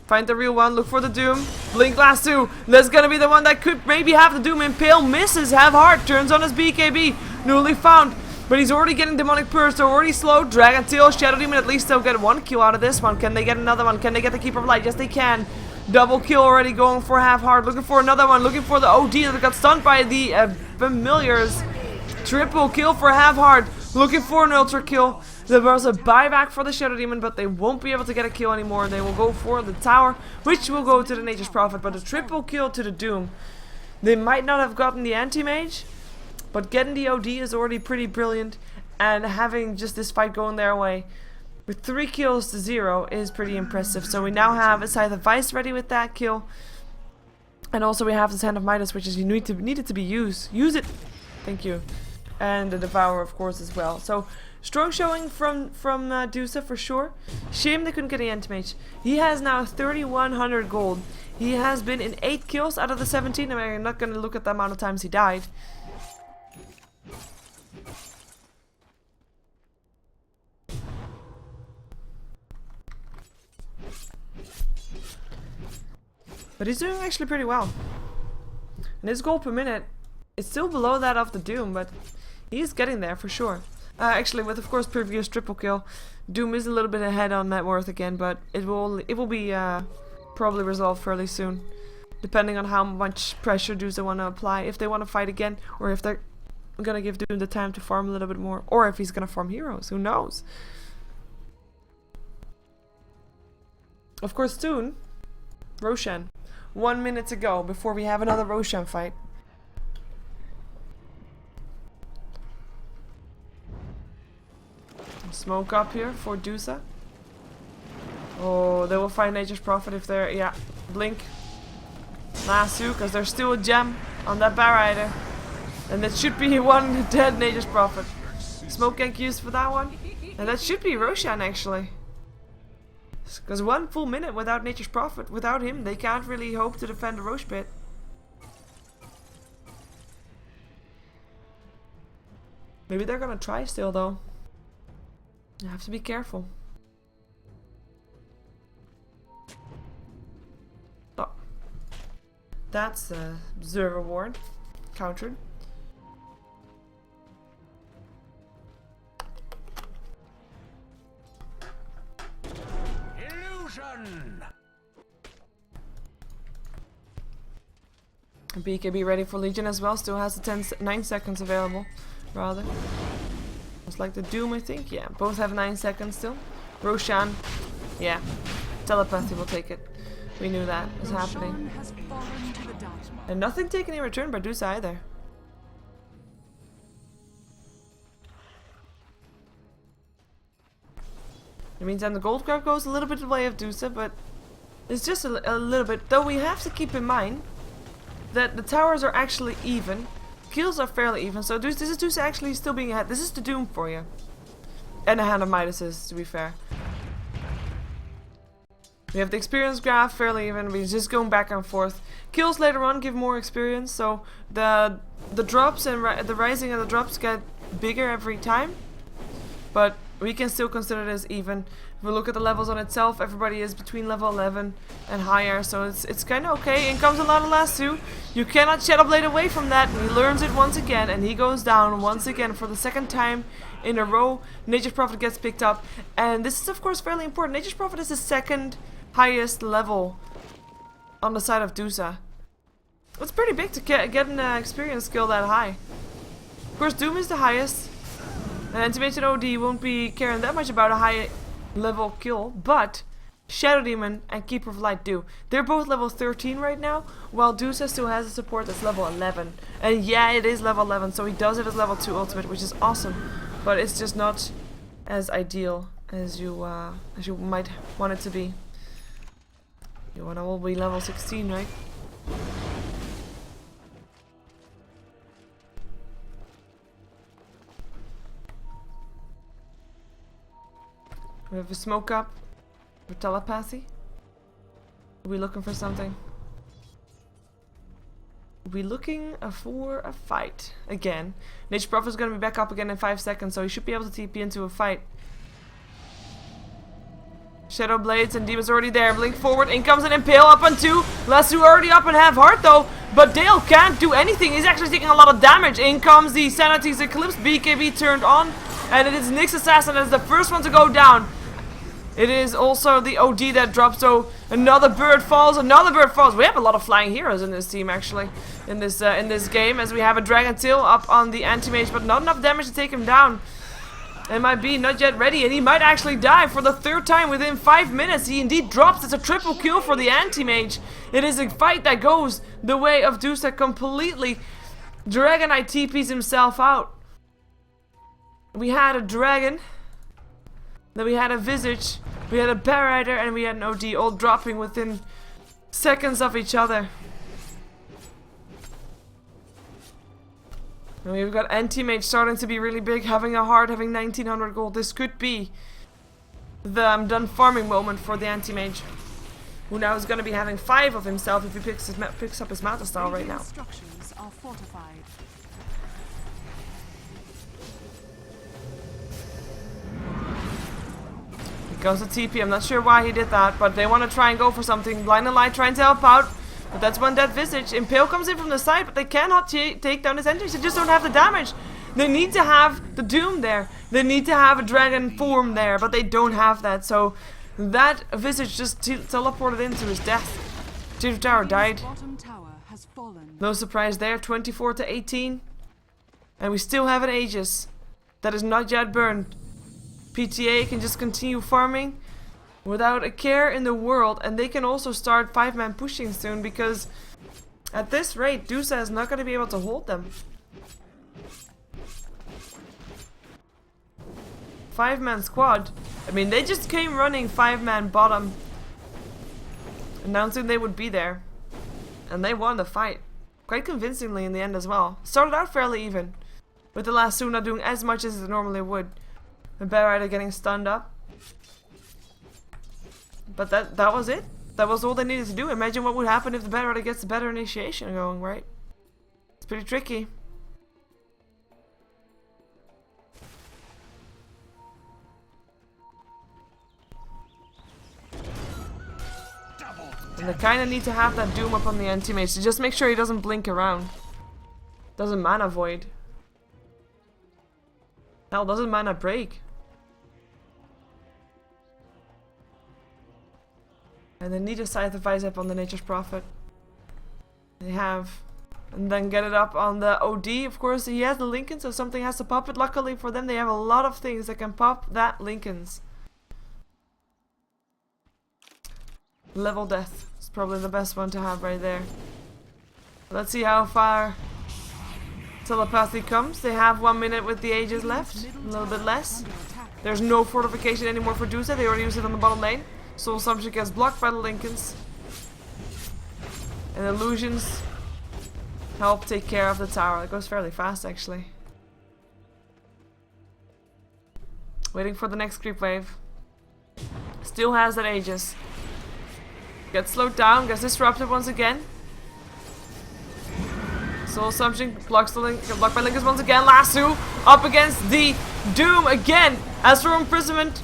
Find the real one. Look for the Doom. Blink last two. That's gonna be the one that could maybe have the Doom. Impale misses. Have heart. Turns on his BKB. Newly found. But he's already getting Demonic Purse. They're already slow. Dragon Tail. Shadow Demon. At least they'll get one kill out of this one. Can they get another one? Can they get the Keeper of Light? Yes, they can. Double kill already going for half heart. Looking for another one. Looking for the OD that got stunned by the Familiars. Triple kill for half heart. Looking for an ultra kill. There was a buyback for the Shadow Demon, but they won't be able to get a kill anymore. They will go for the tower, which will go to the Nature's Prophet, but a triple kill to the Doom. They might not have gotten the anti-mage, but getting the OD is already pretty brilliant, and having just this fight going their way with 3 kills to 0 is pretty impressive. So we now have a Scythe of Vice ready with that kill, and also we have this Hand of Midas, which is needed to be used. Use it! Thank you. And the Devourer, of course, as well. So strong showing from Duza for sure. Shame they couldn't get the anti-mage. He has now 3,100 gold. He has been in 8 kills out of the 17. I mean, I'm not going to look at the amount of times he died. But he's doing actually pretty well. And his gold per minute is still below that of the Doom, but he's getting there for sure. Actually, with of course previous triple kill, Doom is a little bit ahead on net worth again, but it will be probably resolved fairly soon, depending on how much pressure Duza want to apply. If they want to fight again, or if they're gonna give Doom the time to farm a little bit more, or if he's gonna farm heroes, who knows? Of course, soon, Roshan. 1 minute to go before we have another Roshan fight. Smoke up here for Duza. Oh, they will find Nature's Prophet if they're... Yeah, blink. Last two, because there's still a gem on that Barrider. And that should be one dead Nature's Prophet. Smoke gank used for that one. And that should be Roshan actually. Because 1 full minute without Nature's Prophet, without him, they can't really hope to defend the Roche Pit. Maybe they're gonna try still though. You have to be careful. Oh. That's a Observer Ward. Countered. Illusion. BKB ready for Legion as well. Still has the 9 seconds available. Rather. It's like the Doom, I think. Yeah, both have 9 seconds still. Roshan, yeah, telepathy will take it. We knew that was happening. And nothing taken in return by Duza either. In the meantime, the gold grab goes a little bit the way of Duza, but it's just a little bit. Though we have to keep in mind that the towers are actually even. Kills are fairly even, so this is Duza actually still being ahead. This is the Doom for you. And a Hand of Midas, to be fair. We have the experience graph fairly even. We're just going back and forth. Kills later on give more experience, so the drops and the rising of the drops get bigger every time. But we can still consider this even. If we look at the levels on itself, everybody is between level 11 and higher, so it's kind of okay. In comes a lot of last two. You cannot Shadow Blade away from that. He learns it once again, and he goes down once again for the 2nd time in a row. Nature's Prophet gets picked up, and this is of course fairly important. Nature's Prophet is the 2nd highest level on the side of Duza. It's pretty big to get an experience skill that high. Of course, Doom is the highest. And Anti-Mage OD won't be caring that much about a high level kill, but Shadow Demon and Keeper of Light do. They're both level 13 right now, while Duza still has a support that's level 11. And yeah, it is level 11, so he does have his level 2 ultimate, which is awesome. But it's just not as ideal as you might want it to be. You wanna all be level 16, right? We have a smoke up for telepathy. Are we looking for something? Are we looking for a fight again? Nature Prophet is going to be back up again in 5 seconds, so he should be able to TP into a fight. Shadow Blades and Demon's already there. Blink forward. In comes an Impale up on 2. Lasso already up and half heart though. But Dale can't do anything. He's actually taking a lot of damage. In comes the Sanity's Eclipse. BKB turned on. And it is Nyx Assassin as the first one to go down. It is also the OD that drops, so another bird falls, another bird falls. We have a lot of flying heroes in this team actually, in this game, as we have a Dragon Tail up on the Anti-Mage, but not enough damage to take him down. MIB not yet ready, and he might actually die for the 3rd time within 5 minutes. He indeed drops. It's a triple kill for the Anti-Mage. It is a fight that goes the way of Duza completely. Dragonite TPs himself out. We had a dragon. Then we had a Visage, we had a Bear Rider, and we had an OD, all dropping within seconds of each other. And we've got Anti-Mage starting to be really big, having a heart, having 1900 gold. This could be the I'm done farming moment for the Anti-Mage, who now is going to be having 5 of himself if he picks up his Mata style right now. Structures are fortified. Goes to TP. I'm not sure why he did that, but they want to try and go for something. Blind and Light trying to help out, but that's when that Visage. Impale comes in from the side, but they cannot take down his enemies. They just don't have the damage. They need to have the Doom there. They need to have a Dragon form there, but they don't have that. So that Visage just teleported into his death. Tier Tower died. No surprise there. 24 to 18. And we still have an Aegis that is not yet burned. PTA can just continue farming without a care in the world, and they can also start 5-man pushing soon, because at this rate Duza is not going to be able to hold them. 5-man squad. I mean, they just came running 5-man bottom, announcing they would be there, and they won the fight quite convincingly in the end as well. Started out fairly even, with the Lasso not doing as much as it normally would. The Bear Rider getting stunned up. But that was it. That was all they needed to do. Imagine what would happen if the Bear Rider gets a better initiation going, right? It's pretty tricky. And they kinda need to have that Doom up on the Anti-Mage to just make sure he doesn't blink around. Doesn't mana void. Hell, doesn't mana break. And they need a Scythe of Visip on the Nature's Prophet. They have. And then get it up on the OD. Of course, he has the Lincoln, so something has to pop it. Luckily for them, they have a lot of things that can pop that Lincolns. Level Death is probably the best one to have right there. Let's see how far Telepathy comes. They have 1 minute with the Aegis left. A little bit less. There's no fortification anymore for Duza. They already used it on the bottom lane. Soul Assumption gets blocked by the Lincolns. And Illusions help take care of the tower. It goes fairly fast actually. Waiting for the next creep wave. Still has that Aegis. Gets slowed down, gets disrupted once again. Soul Assumption blocks the blocked by Lincolns once again. Lasso up against the Doom again. Astral Imprisonment.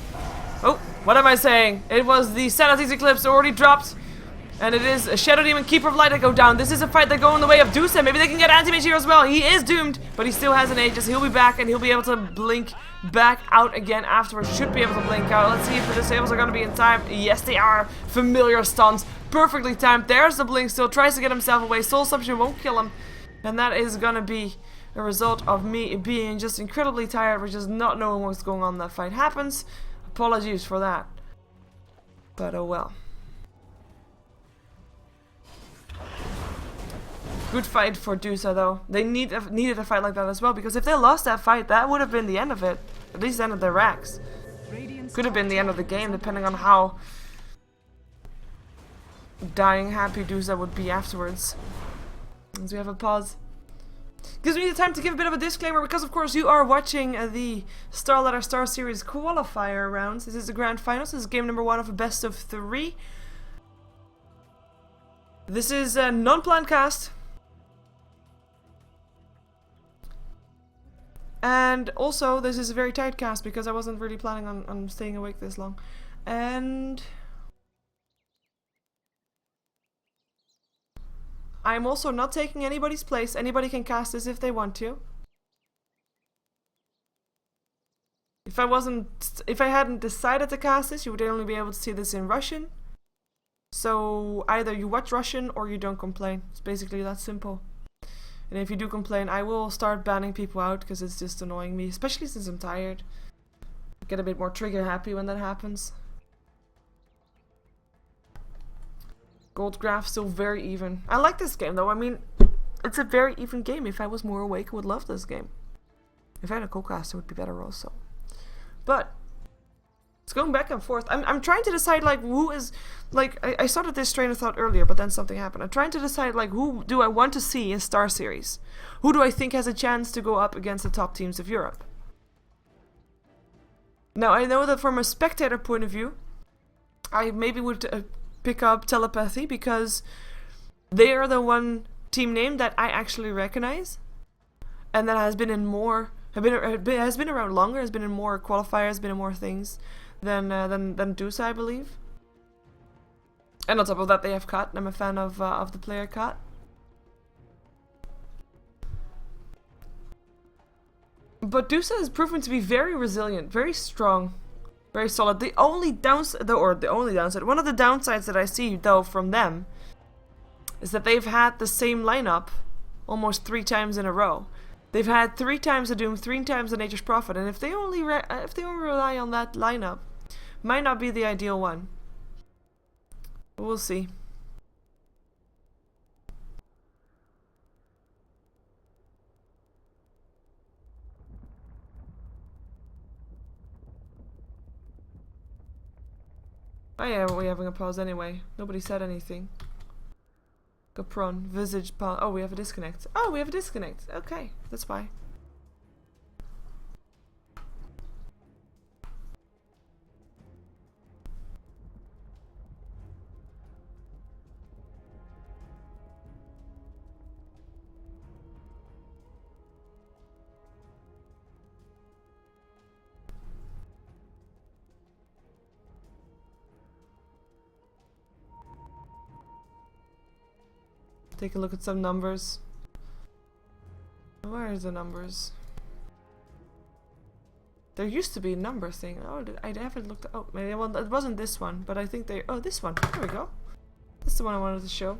Oh, what am I saying? It was the Sanity's Eclipse already dropped. And it is a Shadow Demon, Keeper of Light that go down. This is a fight that go in the way of Duza. Maybe they can get Anti-Mage here as well. He is doomed, but he still has an Aegis. He'll be back, and he'll be able to blink back out again afterwards. Should be able to blink out. Let's see if the disables are going to be in time. Yes, they are. Familiar stuns. Perfectly timed. There's the blink still. Tries to get himself away. Soul Substitute won't kill him. And that is going to be a result of me being just incredibly tired, which is not knowing what's going on. That fight happens. Apologies for that. But oh well. Good fight for Duza though. They needed a fight like that as well, because if they lost that fight, that would have been the end of it. At least the end of their racks. Could have been the end of the game, depending on how dying happy Duza would be afterwards. As we have a pause. Gives me the time to give a bit of a disclaimer, because of course you are watching the StarLadder Star Series Qualifier rounds. This is the grand finals. This is game number 1 of a best of 3. This is a non-planned cast. And also, this is a very tight cast because I wasn't really planning on staying awake this long. And I'm also not taking anybody's place. Anybody can cast this if they want to. If I hadn't decided to cast this, you would only be able to see this in Russian. So either you watch Russian or you don't complain. It's basically that simple. And if you do complain, I will start banning people out because it's just annoying me, especially since I'm tired. I get a bit more trigger happy when that happens. Gold graph still very even. I like this game though. I mean, it's a very even game. If I was more awake, I would love this game. If I had a co-caster, it would be better also. But it's going back and forth. I'm trying to decide like who is like I started this train of thought earlier, but then something happened. I'm trying to decide like who do I want to see in Star Series? Who do I think has a chance to go up against the top teams of Europe? Now I know that from a spectator point of view, I maybe would pick up Telepathy because they are the one team name that I actually recognize, and that has been in more has been around longer, has been in more qualifiers, been in more things than Duza, I believe. And on top of that, they have Cut. I'm a fan of the player Cut. But Duza has proven to be very resilient, very strong, very solid. The only downside, one of the downsides that I see though from them is that they've had the same lineup almost 3 times in a row. They've had 3 times a Doom, 3 times a Nature's Prophet, and if they only rely on that lineup, might not be the ideal one. But we'll see. Oh yeah, we're having a pause anyway. Nobody said anything. Capron, Visage, pause. Oh, we have a disconnect. Oh, we have a disconnect. Okay, that's why. Take a look at some numbers. Where are the numbers? There used to be a number thing. Oh, I haven't looked. Oh, maybe it wasn't this one, but I think they. Oh, this one. There we go. That's the one I wanted to show.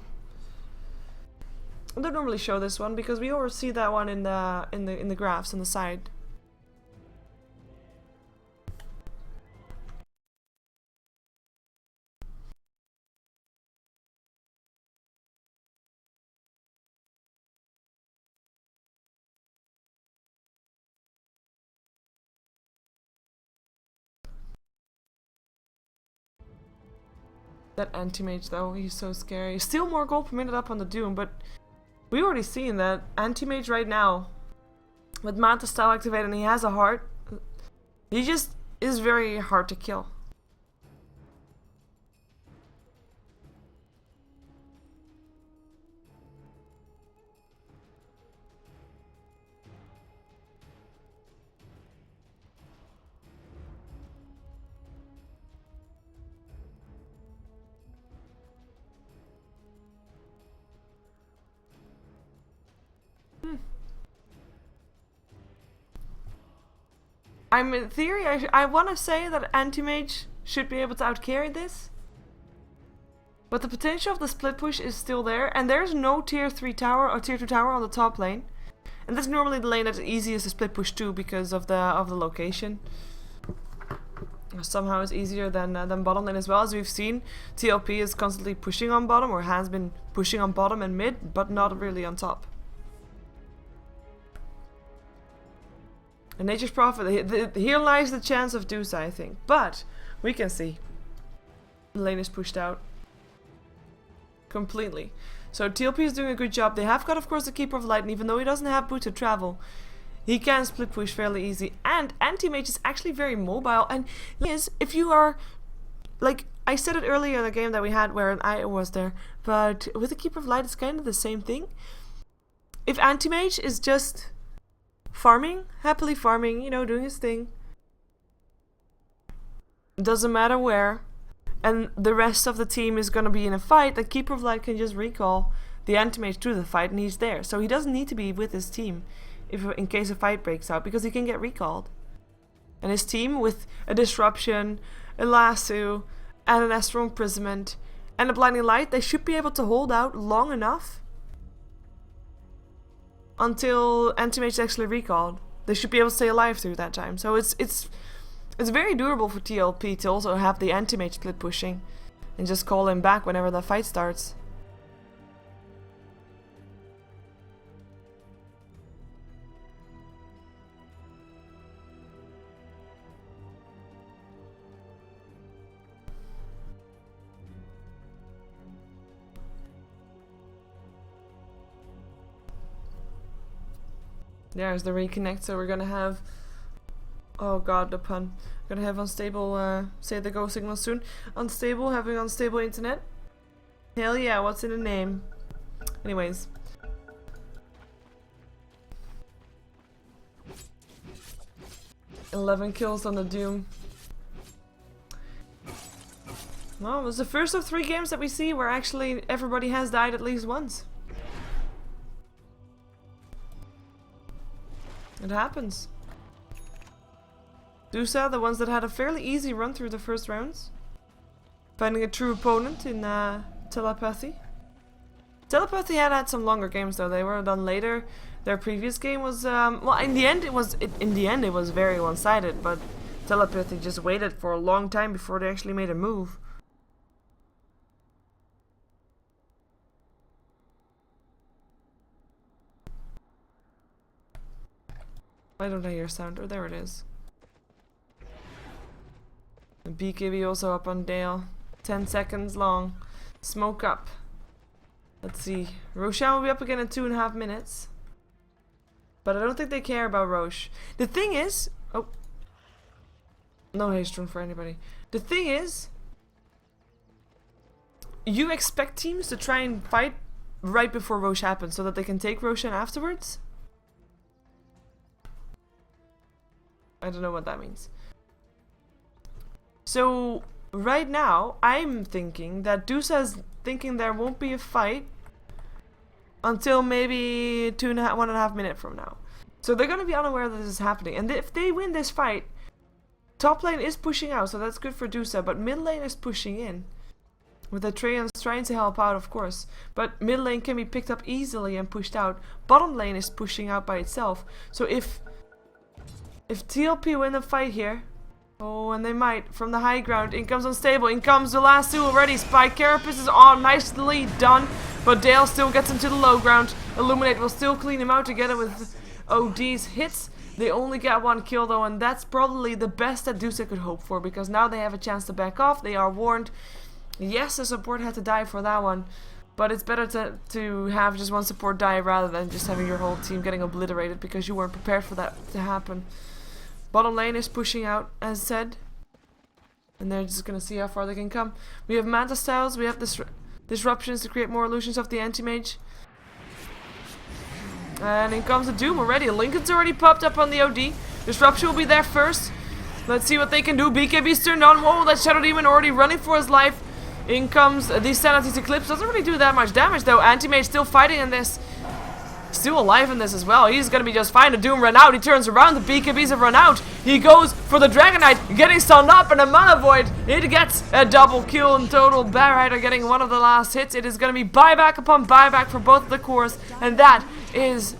I don't normally show this one because we always see that one in the graphs on the side. That anti-mage though, he's so scary. Still more gold per minute up on the Doom, but we already seen that anti-mage right now, with Manta style activated and he has a heart, he just is very hard to kill. I'm in theory, I want to say that anti-mage should be able to outcarry this. But the potential of the split push is still there, and there's no tier 3 tower or tier 2 tower on the top lane. And that's normally the lane that's easiest to split push to because of the location. Somehow it's easier than bottom lane as well. As we've seen, TLP is constantly pushing on bottom, or has been pushing on bottom and mid, but not really on top. And Nature's Prophet, here lies the chance of Duza, I think. But we can see the lane is pushed out completely. So TLP is doing a good job. They have got, of course, the Keeper of Light, and even though he doesn't have boots to travel, he can split push fairly easy. And anti-mage is actually very mobile. And if you are, like I said it earlier in the game that we had where I was there, but with the Keeper of Light, it's kind of the same thing. If anti-mage is just farming, happily farming, you know, doing his thing, doesn't matter where, and the rest of the team is gonna be in a fight, the Keeper of Light can just recall the anti-mage to the fight and he's there. So he doesn't need to be with his team in case a fight breaks out, because he can get recalled. And his team, with a disruption, a lasso, and an astral imprisonment, and a blinding light, they should be able to hold out long enough until anti-mage is actually recalled. They should be able to stay alive through that time. So it's very durable for TLP to also have the anti-mage split pushing and just call him back whenever the fight starts. There's the reconnect, so we're gonna have, oh god, the pun. We're gonna have unstable, say the go signal soon. Unstable, having unstable internet. Hell yeah, what's in the name? Anyways. "11 kills on the Doom." Well, it was the first of 3 games that we see where actually everybody has died at least once. It happens. Duza, the ones that had a fairly easy run through the first rounds. Finding a true opponent in Telepathy. Telepathy had some longer games though. They were done later. Their previous game was well, in the end it was very one-sided, but Telepathy just waited for a long time before they actually made a move. Why don't I hear sound? Oh, there it is. And BKB also up on Dale. 10 seconds long. Smoke up. Let's see. Roshan will be up again in 2.5 minutes. But I don't think they care about Roche. The thing is... Oh. No haste run for anybody. The thing is... You expect teams to try and fight right before Roche happens so that they can take Roshan afterwards? I don't know what that means. So, right now, I'm thinking that Duza's thinking there won't be a fight until maybe 1.5 minutes from now. So they're going to be unaware that this is happening. And if they win this fight, top lane is pushing out, so that's good for Duza. But mid lane is pushing in. With the Traians trying to help out, of course. But mid lane can be picked up easily and pushed out. Bottom lane is pushing out by itself. So if TLP win the fight here, oh, and they might, from the high ground, in comes Unstable, in comes the last 2 already, Spike Carapace is on, nicely done, but Dale still gets him to the low ground. Illuminate will still clean him out together with OD's hits. They only get 1 kill though, and that's probably the best that Duza could hope for, because now they have a chance to back off, they are warned. Yes, the support had to die for that one, but it's better to have just 1 support die rather than just having your whole team getting obliterated because you weren't prepared for that to happen. Bottom lane is pushing out, as said. And they're just gonna see how far they can come. We have Manta Styles, we have disruptions to create more illusions of the anti-mage. And in comes the Doom already. Lincoln's already popped up on the OD. Disruption will be there first. Let's see what they can do. BKB's turned on. Whoa, that Shadow Demon already running for his life. In comes the Sanity's Eclipse. Doesn't really do that much damage though. Anti-mage still fighting in this. still alive in this as well. He's gonna be just fine. The Doom ran out. He turns around. The BKBs have run out. He goes for the Dragon Knight, getting stunned up, and a Mana Void. It gets a double kill in total. Bear Rider getting one of the last hits. It is gonna be buyback upon buyback for both of the cores, and that is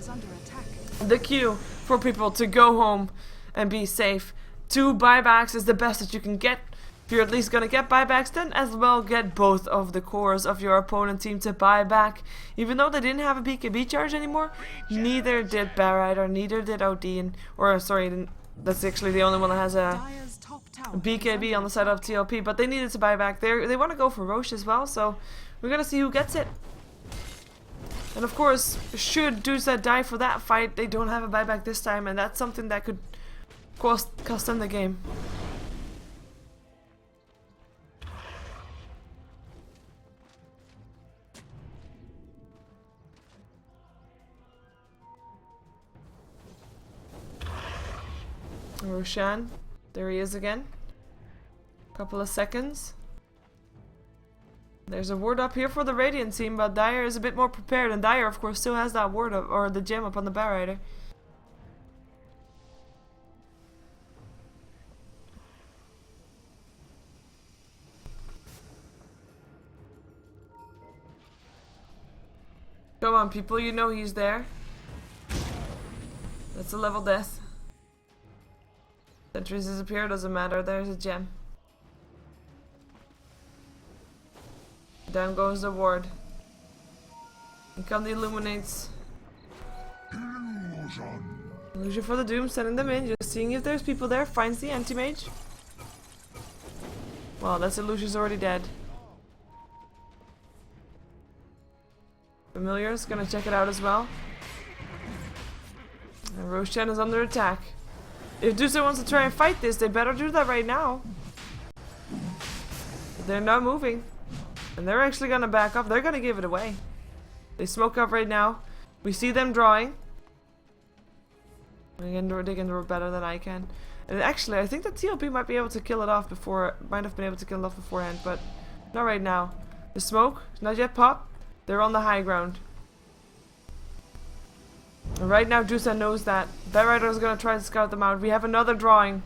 the cue for people to go home and be safe. 2 buybacks is the best that you can get. If you're at least gonna get buybacks, then as well get both of the cores of your opponent team to buy back. Even though they didn't have a BKB charge anymore, neither did Bear Rider, neither did OD, or sorry, that's actually the only one that has a BKB on the side of TLP, but they needed to buy back. They want to go for Roche as well, so we're gonna see who gets it. And of course, should Duza die for that fight, they don't have a buyback this time, and that's something that could cost them the game. Roshan, there he is again. Couple of seconds. There's a ward up here for the Radiant team, but Dyer is a bit more prepared, and Dyer of course still has that ward up, or the gem up on the Bear Rider. Come on people, you know he's there. That's a level death. Sentries disappear, doesn't matter, there's a gem. Down goes the ward. And come the Illuminates. Illusion for the Doom, sending them in, just seeing if there's people there, finds the anti-mage. Well, that's Illusion's already dead. Familiar's gonna check it out as well. And Roshan is under attack. If Duza wants to try and fight this, they better do that right now. They're not moving. And they're actually gonna back up. They're gonna give it away. They smoke up right now. We see them drawing. They can do it better than I can. And actually, I think that TLP might be able to kill it off before. Might have been able to kill it off beforehand, but not right now. The smoke is not yet popped. They're on the high ground. And right now, Duza knows that. Bear Rider is gonna try to scout them out. We have another drawing.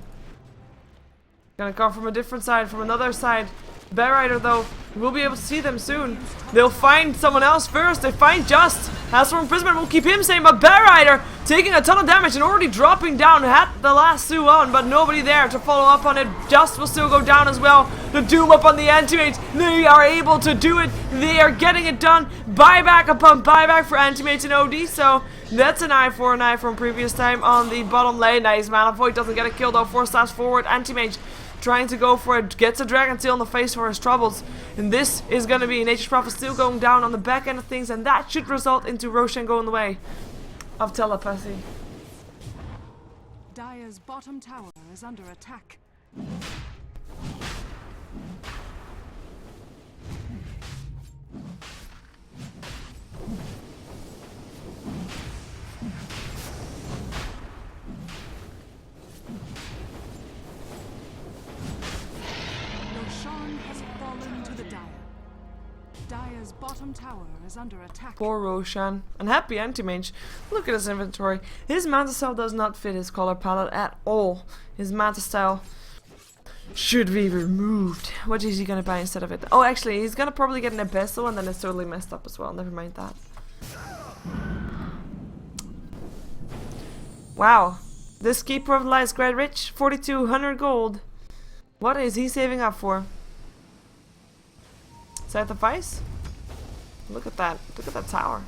Gonna come from a different side, from another side. Bear Rider though, we'll be able to see them soon. They'll find someone else first. They find Just. Hassel Imprisonment will keep him safe, but Bear Rider taking a ton of damage and already dropping down. Had the last Sue on, but nobody there to follow up on it. Just will still go down as well. The Doom up on the Antimates. They are able to do it. They are getting it done. Buyback upon buyback for Antimates and OD, so that's an eye for an eye from previous time on the bottom lane. Nice, Mana Void doesn't get a kill though. 4 stabs forward. Anti-Mage trying to go for it. Gets a Dragon Tail in the face for his troubles. And this is going to be Nature's Prophet still going down on the back end of things. And that should result into Roshan going the way of telepathy. Dire's bottom tower is under attack. Dire's bottom tower is under attack. Poor Roshan. Unhappy Anti-Mage. Look at his inventory. His Manta Style does not fit his color palette at all. His Manta Style should be removed. What is he gonna buy instead of it? Oh, actually, he's gonna probably get an Abyssal and then it's totally messed up as well. Never mind that. Wow. This Keeper of Light is quite rich. 4,200 gold. What is he saving up for? Scythe of Ice? Look at that. Look at that tower.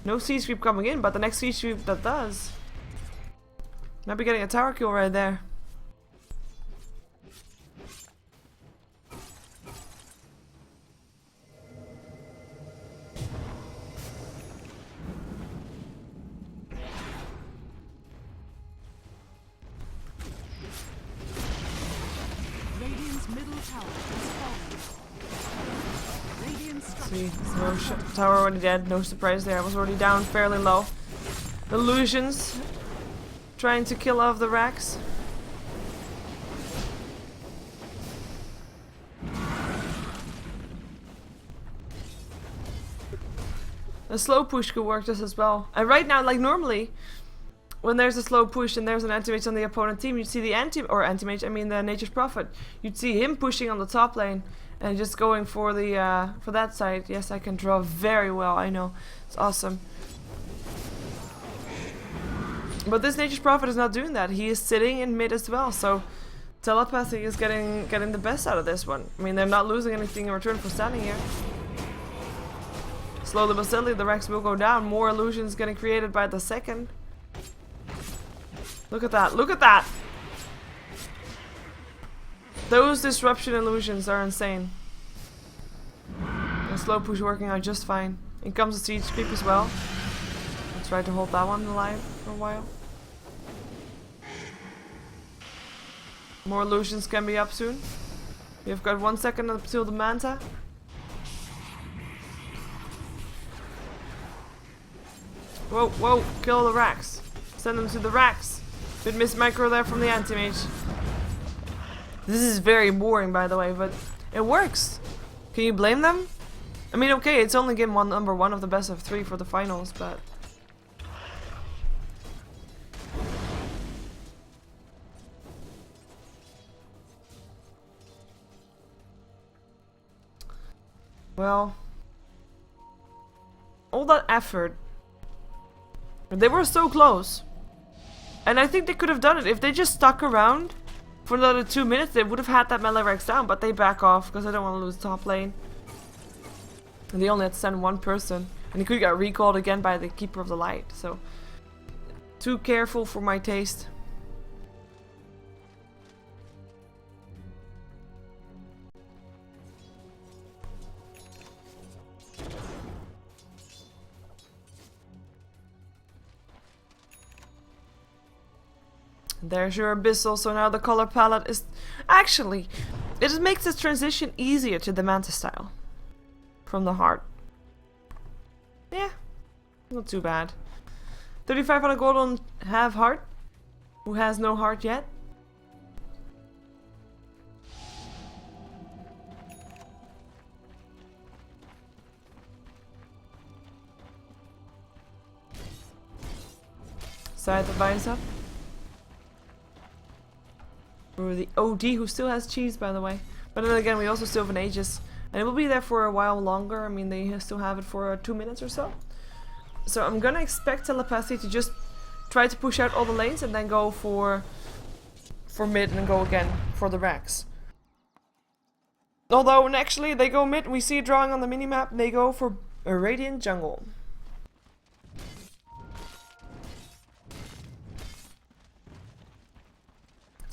No sea sweep coming in, but the next sea sweep that does. Might be getting a tower kill right there. Radiant's middle tower is falling. See, tower already dead, no surprise there. I was already down fairly low. Illusions trying to kill off the racks. A slow push could work just as well. And right now, like normally, when there's a slow push and there's an anti-mage on the opponent team, you'd see the anti-mage, I mean the Nature's Prophet. You'd see him pushing on the top lane and just going for the for that side. Yes, I can draw very well, I know. It's awesome. But this Nature's Prophet is not doing that. He is sitting in mid as well, so telepathy is getting the best out of this one. I mean, they're not losing anything in return for standing here. Slowly but steadily, the Rex will go down. More illusions getting created by the second. Look at that. Look at that! Those disruption illusions are insane. The slow push working out just fine. In comes the siege creep as well. Let's try to hold that one alive for a while. More illusions can be up soon. We've got 1 second until the Manta. Whoa, whoa, kill the racks. Send them to the racks. Bit miss micro there from the anti-mage. This is very boring, by the way, but it works. Can you blame them? I mean, okay, it's only game number 1 of the best of 3 for the finals, but... well... all that effort... they were so close. And I think they could have done it. If they just stuck around for another 2 minutes, they would have had that melee Rex down, but they back off because I don't want to lose top lane. And they only had to send 1 person. And he could get recalled again by the Keeper of the Light, so... too careful for my taste. There's your Abyssal, so now the color palette is... actually, it makes the transition easier to the Manta style. From the heart. Yeah, not too bad. 3500 gold on Have Heart. Who has no heart yet. Side the vines up. Or the OD, who still has cheese, by the way. But then again, we also still have an Aegis. And it will be there for a while longer. I mean, they still have it for 2 minutes or so. So I'm gonna expect telepathy to just try to push out all the lanes and then go for mid and go again for the Rex. Although, actually, they go mid, we see it drawing on the minimap, and they go for a Radiant Jungle.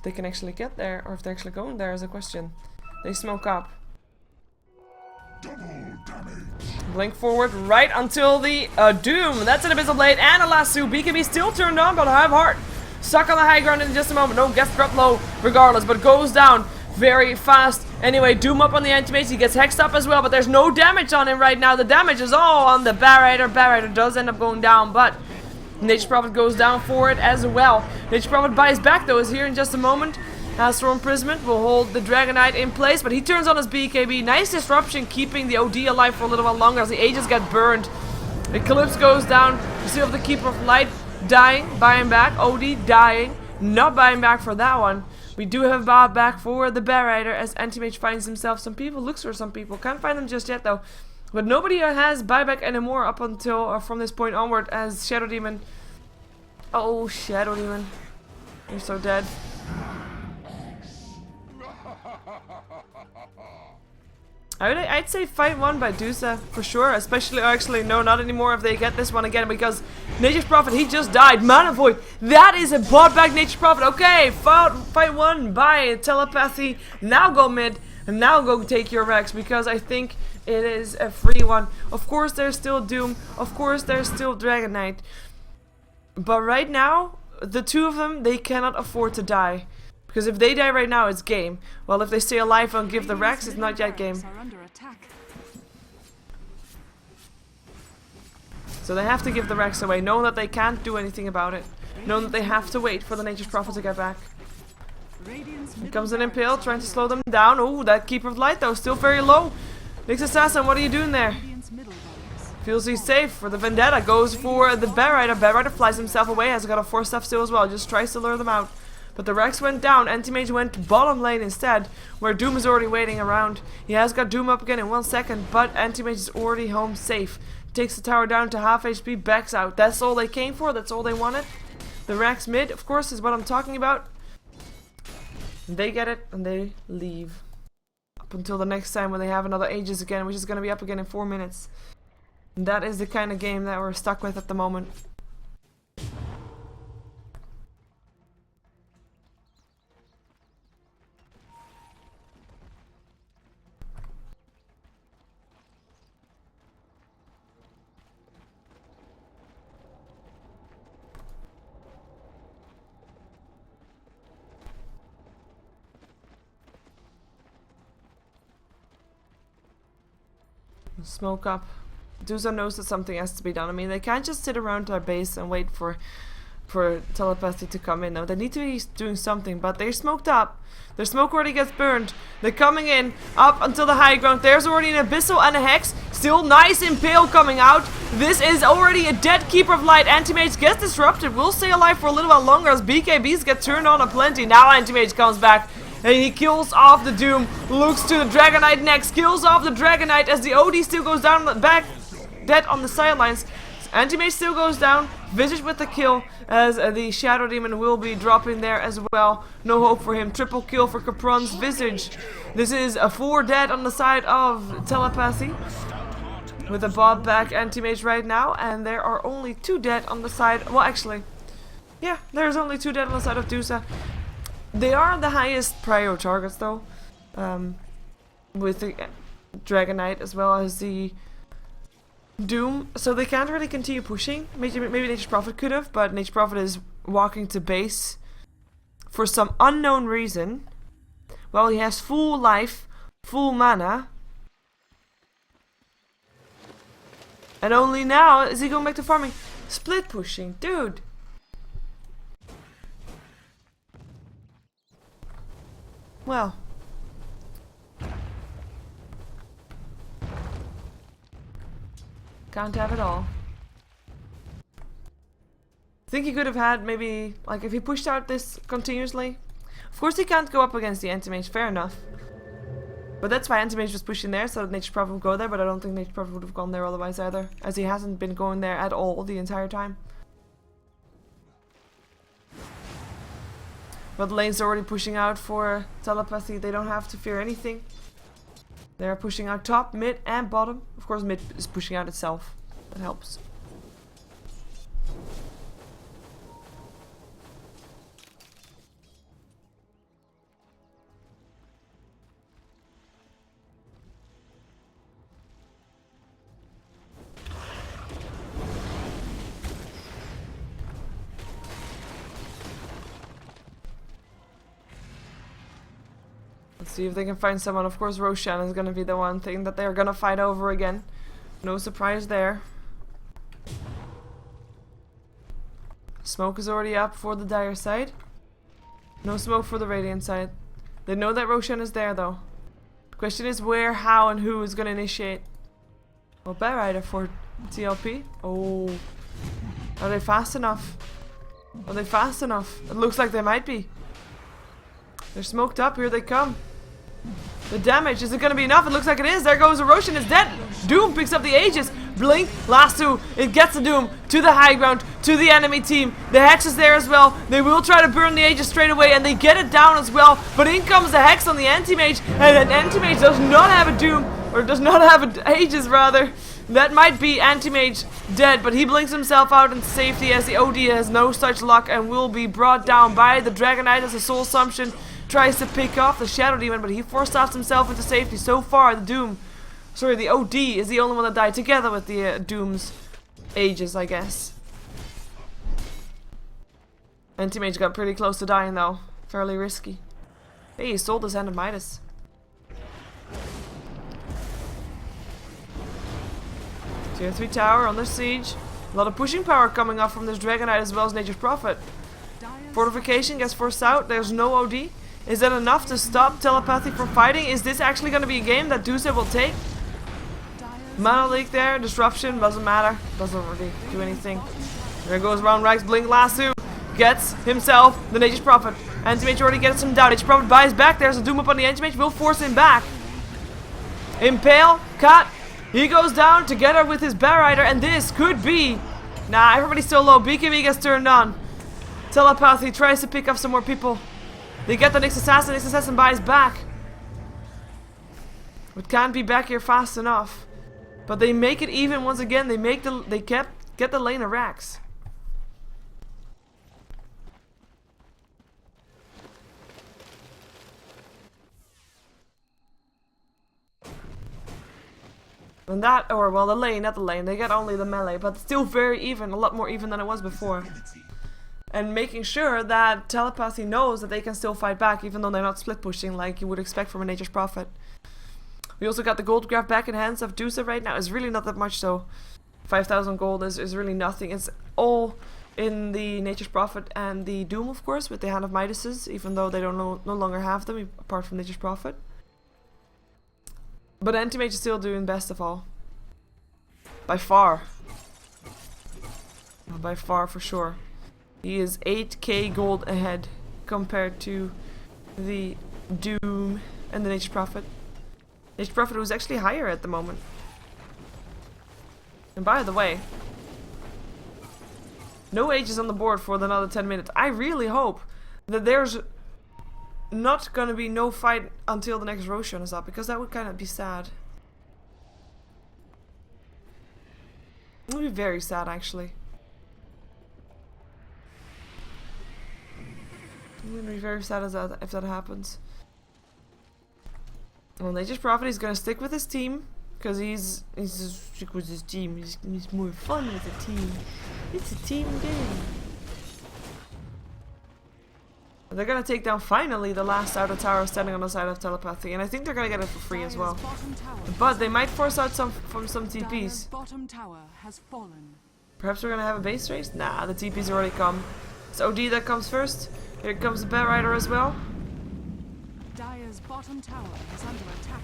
They can actually get there, or if they're actually going there is a question. They smoke up. Blink forward right until the Doom. That's an Abyssal Blade and a Lasso. BKB still turned on, but Have Heart stuck on the high ground in just a moment. No, gets dropped low regardless, but goes down very fast. Anyway, Doom up on the anti-mage. He gets hexed up as well, but there's no damage on him right now. The damage is all on the Barrier. Barrier does end up going down, but... Nature's Prophet goes down for it as well. Nature's Prophet buys back though, is here in just a moment. Astral Imprisonment will hold the Dragonite in place, but he turns on his BKB. Nice disruption, keeping the OD alive for a little while longer as the Aegis get burned. Eclipse goes down. You still have the Keeper of Light dying, buying back. OD dying, not buying back for that one. We do have buyback for the Barrier as Anti-Mage finds himself some people, looks for some people. Can't find them just yet though. But nobody has buyback anymore up until from this point onward as Shadow Demon. Oh, Shadow Demon. You're so dead. I'd say fight 1 by Duza for sure. Especially, actually, no, not anymore if they get this one again because Nature's Prophet, he just died. Mana Void. That is a bought back Nature's Prophet. Okay, fight 1 by Telepathy. Now go mid. And now go take your Rex because I think it is a free one. Of course there's still Doom. Of course there's still Dragonite. But right now, the two of them, they cannot afford to die. Because if they die right now, it's game. Well, if they stay alive and give the Rex, it's not yet game. So they have to give the Rex away, knowing that they can't do anything about it. Knowing that they have to wait for the Nature's Prophet to get back. Here comes an Impale, trying to slow them down. Oh, that Keeper of Light though, still very low. Nyx Assassin, what are you doing there? Feels he's safe for the Vendetta. Goes for the Bear Rider. Bear Rider flies himself away. Has got a 4-staff still as well. Just tries to lure them out. But the Rex went down. Anti-Mage went to bottom lane instead, where Doom is already waiting around. He has got Doom up again in 1 second, but Anti-Mage is already home safe. Takes the tower down to half HP, backs out. That's all they came for. That's all they wanted. The Rex mid, of course, is what I'm talking about. They get it, and they leave. Up until the next time when they have another Aegis again, which is going to be up again in 4 minutes. And that is the kind of game that we're stuck with at the moment. Smoke up. Duza knows that something has to be done. I mean, they can't just sit around their base and wait for telepathy to come in. No, they need to be doing something, but they're smoked up. Their smoke already gets burned. They're coming in up until the high ground. There's already an Abyssal and a Hex. Still nice Impale coming out. This is already a dead Keeper of Light. Anti-Mage gets disrupted. Will stay alive for a little while longer as BKBs get turned on aplenty. Now Anti-Mage comes back. And he kills off the Doom, looks to the Dragon Knight next, kills off the Dragon Knight as the OD still goes down the back, dead on the sidelines. Anti-Mage still goes down, Visage with the kill as the Shadow Demon will be dropping there as well. No hope for him, triple kill for Capron's Visage. This is a 4 dead on the side of Telepathy. With a Bob back Anti-Mage right now, and there are only 2 dead on the side, well actually, yeah, there's only 2 dead on the side of Duza. They are the highest prio targets though, with the Dragon Knight as well as the Doom, so they can't really continue pushing. Maybe Nature's Prophet could have, but Nature's Prophet is walking to base for some unknown reason. Well, he has full life, full mana, and only now is he going back to farming. Split pushing, dude. Well, can't have it all. I think he could have had maybe, like, if he pushed out this continuously. Of course he can't go up against the Anti-Mage, fair enough. But that's why Anti-Mage was pushing there, so that Nature's Prophet would go there, but I don't think Nature's Prophet would have gone there otherwise either, as he hasn't been going there at all the entire time. But the lane's already pushing out for Telepathy. They don't have to fear anything. They're pushing out top, mid, and bottom. Of course, mid is pushing out itself. That helps. See if they can find someone. Of course, Roshan is going to be the one thing that they're going to fight over again. No surprise there. Smoke is already up for the Dire side. No smoke for the Radiant side. They know that Roshan is there though. The question is where, how, and who is going to initiate. Well, Bear Rider for TLP. Oh. Are they fast enough? Are they fast enough? It looks like they might be. They're smoked up. Here they come. The damage, is it going to be enough? It looks like it is. There goes Roshan, is dead. Doom picks up the Aegis. Blink, last 2. It gets the Doom to the high ground, to the enemy team. The Hex is there as well. They will try to burn the Aegis straight away, and they get it down as well. But in comes the Hex on the Anti-Mage, and an Anti-Mage does not have a Doom, or does not have an Aegis rather. That might be Anti-Mage dead, but he blinks himself out in safety as the OD has no such luck and will be brought down by the Dragon Knight as a Soul Assumption tries to pick off the Shadow Demon, but he force-stops himself into safety. So far, the OD is the only one that died together with the Doom's Aegis, I guess. Anti-Mage got pretty close to dying though. Fairly risky. Hey, he sold his Hand of Midas. Tier 3 tower under siege. A lot of pushing power coming up from this Dragon Knight as well as Nature's Prophet. Fortification gets forced out. There's no OD. Is that enough to stop Telepathy from fighting? Is this actually going to be a game that Duza will take? Mana leak there, disruption, doesn't matter. Doesn't really do anything. There goes round Rags, blink lasso. Gets himself the Nature's Prophet. Anti-Mage already gets him down. Nature's Prophet buys back. There's a Doom up on the Anti-Mage, will force him back. Impale, cut. He goes down together with his Bear Rider, and this could be... Nah, everybody's still low. BKB gets turned on. Telepathy tries to pick up some more people. They get the next assassin. Next assassin buys back. It can't be back here fast enough. But they make it even once again. Get the lane of Rax. And that, or well, the lane, not the lane, they get only the melee, but still very even, a lot more even than it was before. And making sure that Telepathy knows that they can still fight back, even though they're not split pushing like you would expect from a Nature's Prophet. We also got the gold graph back in hands of Duza right now. It's really not that much, so 5,000 gold is really nothing. It's all in the Nature's Prophet and the Doom, of course, with the Hand of Midas's, even though they don't no longer have them, apart from Nature's Prophet. But Anti-Mage is still doing best of all. By far. By far, for sure. He is 8k gold ahead compared to the Doom and the Nature's Prophet. Nature's Prophet was actually higher at the moment. And by the way, no ages on the board for another 10 minutes. I really hope that there's not gonna be no fight until the next Roshan is up, because that would kind of be sad. It would be very sad, actually. It would be very sad if that happens. Well, Nature's Prophet is gonna stick with his team, because he's stick with his team. He's more fun with the team. It's a team game. They're gonna take down finally the last outer tower standing on the side of Telepathy, and I think they're gonna get it for free as well. But they might force out some TPs. Perhaps we're gonna have a base race? Nah, the TPs already come. It's OD that comes first. Here comes the Bear Rider as well. Dire's bottom tower is under attack.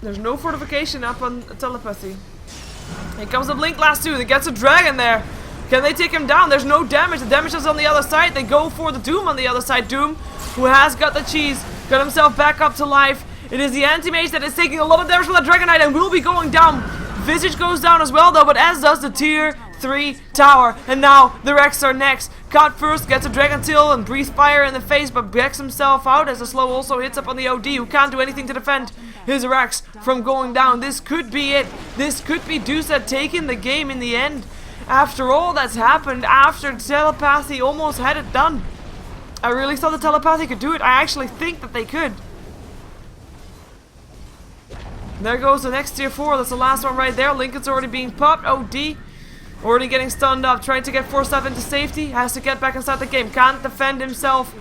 There's no fortification up on Telepathy. Here comes the Blink last two. They gets a dragon there. Can they take him down? There's no damage. The damage is on the other side. They go for the Doom on the other side. Doom, who has got the cheese, got himself back up to life. It is the Anti-Mage that is taking a lot of damage from the Dragon Knight and will be going down. Visage goes down as well though, but as does the tier 3 tower. And now the Rex are next. Cut first, gets a Dragon Tail and Breathe Fire in the face, but backs himself out as the slow also hits up on the OD, who can't do anything to defend his Rex from going down. This could be it. This could be Duza taking the game in the end. After all that's happened, after Telepathy almost had it done. I really thought the Telepathy could do it. I actually think that they could. There goes the next tier 4. That's the last one right there. Lincoln's already being popped. OD. Already getting stunned up. Trying to get forced up into safety. Has to get back inside the game. Can't defend himself.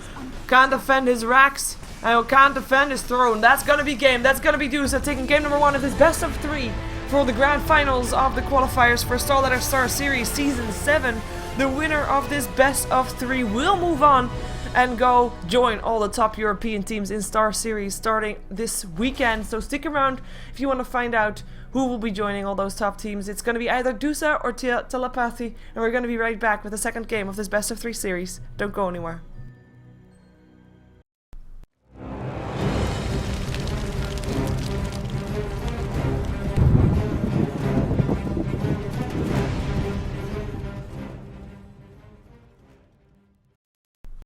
Can't defend his racks. And can't defend his throne. That's gonna be game. That's gonna be Duza taking game number 1 of his best of 3. For the grand finals of the qualifiers for StarLadder Star Series Season 7. The winner of this best of 3 will move on and go join all the top European teams in Star Series starting this weekend. So stick around if you want to find out who will be joining all those top teams. It's going to be either Duza or Telepathy, and we're going to be right back with the second game of this best of 3 series. Don't go anywhere.